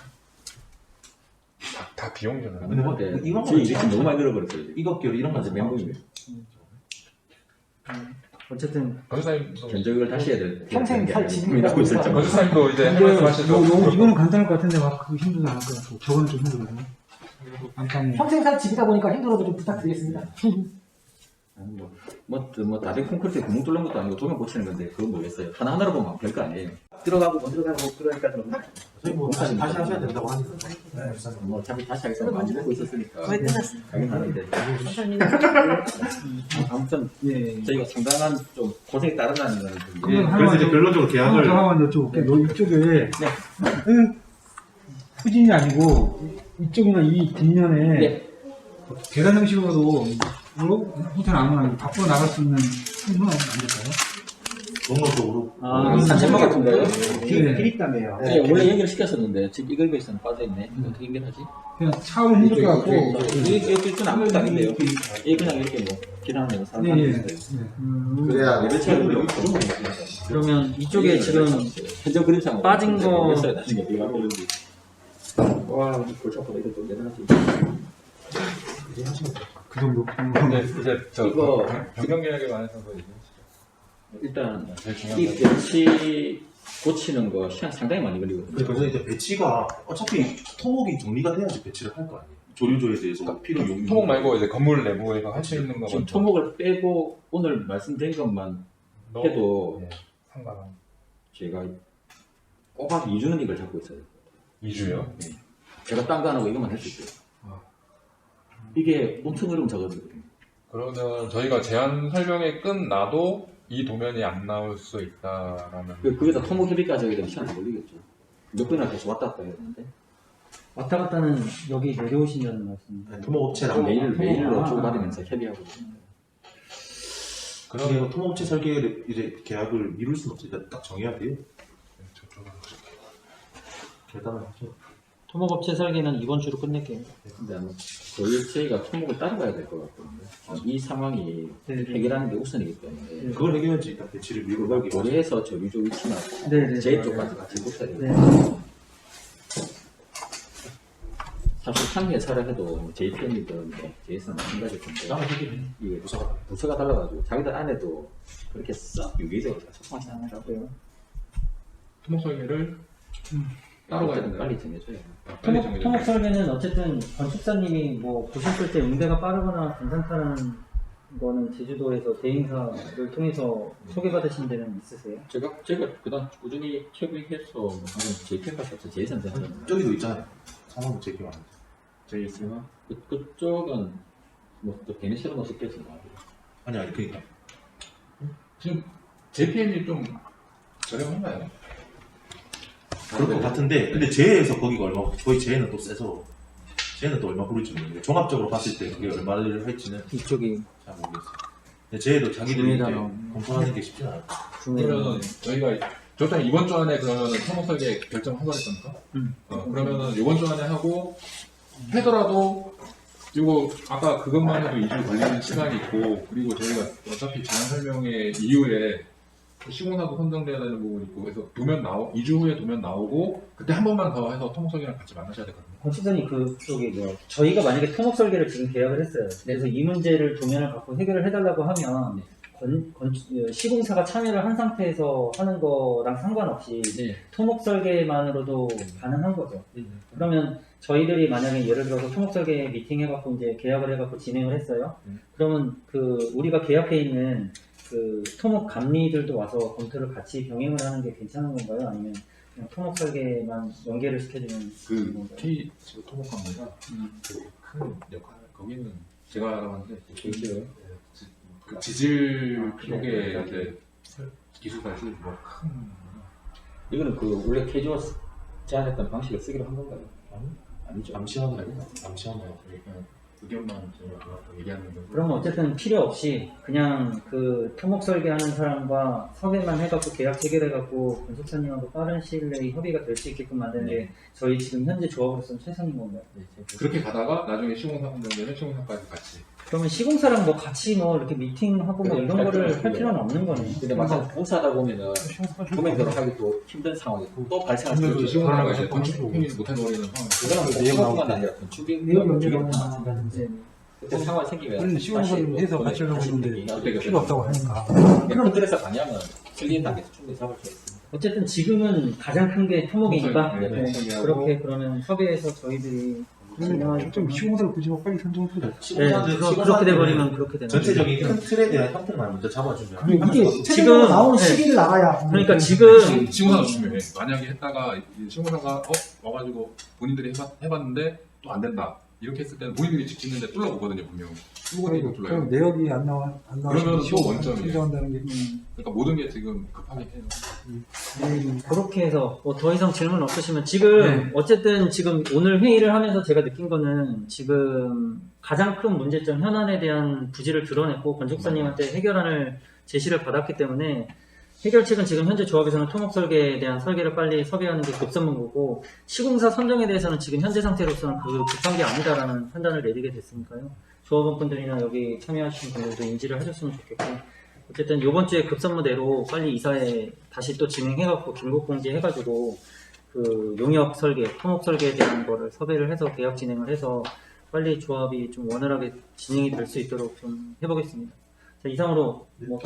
다 비용이잖아요. 근데 뭐 네. 이런 저희 거 이렇게 너무 많이 늘어버렸어요. 이거 결 이런 거 완전 멘붕이에요. 어쨌든 건축사님도 견적을 다시 해야 될 평생 살 집이 고민하고 있을 정도. 건축사님도 이제 할 근데 말씀 하시죠. 이거는 간단할 것 같은데 막 그거 힘들지 않을 것 같고 저거는 좀 힘들거든요. 안방에 평생 살 집이다 보니까 힘들어도 좀 부탁드리겠습니다. 뭐 다들 콘크리트에 구멍 뚫는 것도 아니고 조명 고치는 건데 그건 모르겠어요. 하나하나로 보면 별거 아니에요. 들어가고 못 들어가고 그러니까 좀 저희 뭐 다시 하셔야 된다고 하니까. 뭐 어차피 다시 하겠다고 많이 보고 있었으니까 거의 끝났어요. 가긴 하는데 아무튼 저희가 상당한 좀 고생이 따른다는 거는 좀 그건 그래서 하나만 이제 결론적으로 계약을 하나만 여쭤볼게. 너 이쪽에 후진이 아니고 이쪽이나 이 뒷면에 네. 계단 형식으로 호텔 아무나 밖으로 나갈 수 있는 창문은 안 될까요? 목록적으로 산책로 같은 거요? 드립담이에요. 네, 원래 연결 시켰었는데 지금 이걸 위해서는 빠져있네. 어떻게 연결하지? 그냥 차를 힘들 것 같고. 여기 좀 아무것도 아닌데요. 여기 그냥 이렇게 뭐 기다리는 사람 네, 하는 예. 있어요. 그래야 예배 차이는 여기 조금 그러면 이쪽에 지금 현장 그림상 빠진 거- 모르겠어요. 나중에 어떻게 만들는지. 와, 이 골차보다 이거 좀 대단하지. 그 정도. 근데 이제 저 이거- 변경 계약에 관해서도 얘기하시죠. 일단 제일 중요한 이 건 벤치 고치는 거 시간 상당히 많이 걸리거든요. 그래서 이제 배치가 어차피 토목이 정리가 돼야지 배치를 할 거 아니에요. 조류조에 대해서 필요 용이 토목 말고 이제 건물 내부에서 할 수 있는 거 지금 먼저 토목을 빼고 오늘 말씀드린 것만 해도 네, 상관은 제가 꼬박 2주는 이걸 잡고 있어요. 2주요. 제가 딴 거 안 하고 이것만 할 수 있어요. 이게 엄청 어려운 작업이거든요. 그러면 저희가 제안 설명회 끝나도 이 도면이 안 나올 수 있다라는. 거기다 토목 협의까지 하게 되면 시간 더 걸리겠죠. 몇 번이나 계속 왔다 갔다 해야 되는데. 왔다 갔다는 여기 내려오신다는 말씀. 토목업체랑 메일로 아. 주고받으면서 협의하고. 그러면 토목업체 설계를 이제 계약을 미룰 수는 없으니까 딱 정해야 돼요. 저쪽으로 결단을 하죠. 토목업체 설계는 이번 주로 끝낼게요. 근데 아마 거의 저희가 토목을 따라가야 될 것 같거든요. 이 상황이 해결하는 게 우선이기 때문에. 그걸 해결해야지 일단 배치를 밀고 그걸 가기 고려해서 저기조 위치나 네네. 제 쪽까지 같이 붙여야 돼요. 네. 사실 상위에 차라 해도 JPM이든 JS는 마찬가지일 텐데 나는 해결해. 이게 부서가 달라가지고 자기들 안에도 그렇게 싹 유기적으로 다 소통하지 않더라고요. 토목 설계를 따로 가야 되는 빨리 정해줘야 돼요. 빨리 정해줘야 토목 설계는 어쨌든 건축사님이 뭐 보셨을 때 응대가 빠르거나 괜찮다는 거는 제주도에서 대행사를 통해서 소개받으신 데는 있으세요? 제가 그다음 꾸준히 협의해서 뭐 방금 JPM밖에 없어 JS는 되는 저기도 있잖아요. 상황도 제기 많은데. JS가 그쪽은 뭐또 괜히 새로 넣어서 깨진 거 같아요. 아니 그러니까 지금 JPM이 좀 저렴한가요? 그럴 것 같은데 근데 제에서 거기가 얼마 거의 제는 또 세서 제는 또 얼마 부를지 모르겠는데 종합적으로 봤을 때 그게 얼마를 할지는 이쪽이 잘 모르겠어요. 근데 제도 자기들이 이제 중에다가. 검토하는 게 쉽지 않아요. 그러면은 저희가 저희가 이번 주 안에 그러면 토목 설계 결정하고 있습니까? 그러면은 이번 주 안에 하고 하더라도 그리고 아까 그것만 해도 2주 걸리는 시간이 있고 그리고 저희가 어차피 제안 설명회 이후에 시공사도 선정돼야 되는 부분이 있고 그래서 2주 후에 도면 나오고 그때 한 번만 더 해서 토목 설계랑 같이 만나셔야 되거든요. 건축사님 그쪽에 저희가 만약에 토목 설계를 지금 계약을 했어요. 그래서 이 문제를 도면을 갖고 해결을 해달라고 하면 시공사가 참여를 한 상태에서 하는 거랑 상관없이 토목 설계만으로도 가능한 거죠. 그러면 저희들이 만약에 예를 들어서 토목 설계 미팅 해갖고 이제 계약을 해갖고 진행을 했어요. 그러면 그 우리가 계약해 있는 그 토목 감리들도 와서 검토를 같이 병행을 하는 게 괜찮은 건가요? 아니면 그냥 토목 설계만 연계를 시켜주면 되는 건가요? K 지금 토목 관계가 큰 역할 거기는 제가 알아봤는데 그 지질 쪽에 이제 기술사 실 뭐큰 이거는 그 원래 캐주얼 제안했던 방식을 쓰기로 한 건가요? 아니죠. 암시하나요? 그러니까 의견만 제가 얘기하는 거. 그러면 어쨌든 필요 없이 그냥 그 토목 설계하는 사람과 섭외만 해갖고 계약 체결해갖고 건축사님하고 빠른 시일 내에 협의가 될 수 있게끔 만드는 게 저희 지금 현재 조합으로서는 최선인 건가요? 그렇게 가다가 나중에 시공사 한다면 시공사까지 같이. 그러면 시공사랑 뭐 같이 뭐 이렇게 미팅하고 뭐 이런 거를 할 필요는 없는 거네. 근데 막상 공사하다 보면은 도면대로 하기도 힘든 상황이 또 발생할 수 있죠. 시공사가 이제 건축 폭행이 못해버리는 상황. 그거는 공사뿐만 아니라 건축이 내용이 언제 되게 나오나. 마찬가지인데 그때 상황 생기면 우리는 시공사를 해서 같이 하려고 했는데 필요 없다고 하니까. 그런 들에서 가냐면 틀린 단계에서 충분히 잡을 수 있습니다. 어쨌든 지금은 가장 큰 게 토목이니까 네, 네, 그렇게 그러면 섭외해서 저희들이 진행하기 좀 시공사를 굳이 빨리 선정해서 네, 그렇게 돼버리면 그렇게 되는 거죠. 전체적인 큰 틀에 대한 형태만 먼저 잡아주면 이게 최종적으로 나오는 시기를 나가야. 그러니까 지금 시공사가 중요해. 만약에 했다가 이 시공사가 와가지고 본인들이 해봤는데 또 안 된다. 이렇게 했을 때는 본인들이 집 짓는데 뚫어보거든요, 분명. 뚫고 뚫어요. 그럼 내역이 안 나와 그러면 또 원점이에요. 선정한다는 게 그러니까 모든 게 지금 급하게 해요. 그렇게 해서 뭐 더 이상 질문 없으시면 지금 어쨌든 지금 오늘 회의를 하면서 제가 느낀 거는 지금 가장 큰 문제점 현안에 대한 부지를 드러냈고 건축사님한테 해결안을 제시를 받았기 때문에 해결책은 지금 현재 조합에서는 토목 설계에 대한 설계를 빨리 섭외하는 게 급선무고 시공사 선정에 대해서는 지금 현재 상태로서는 그 급한 게 아니다라는 판단을 내리게 됐으니까요. 조합원분들이나 여기 참여하신 분들도 인지를 하셨으면 좋겠고 어쨌든 이번 주에 급선무대로 빨리 이사회 다시 또 진행해갖고 긴급 공지해가지고 그 용역 설계, 토목 설계에 대한 거를 섭외를 해서 계약 진행을 해서 빨리 조합이 좀 원활하게 진행이 될 수 있도록 좀 해보겠습니다. 자, 이상으로 뭐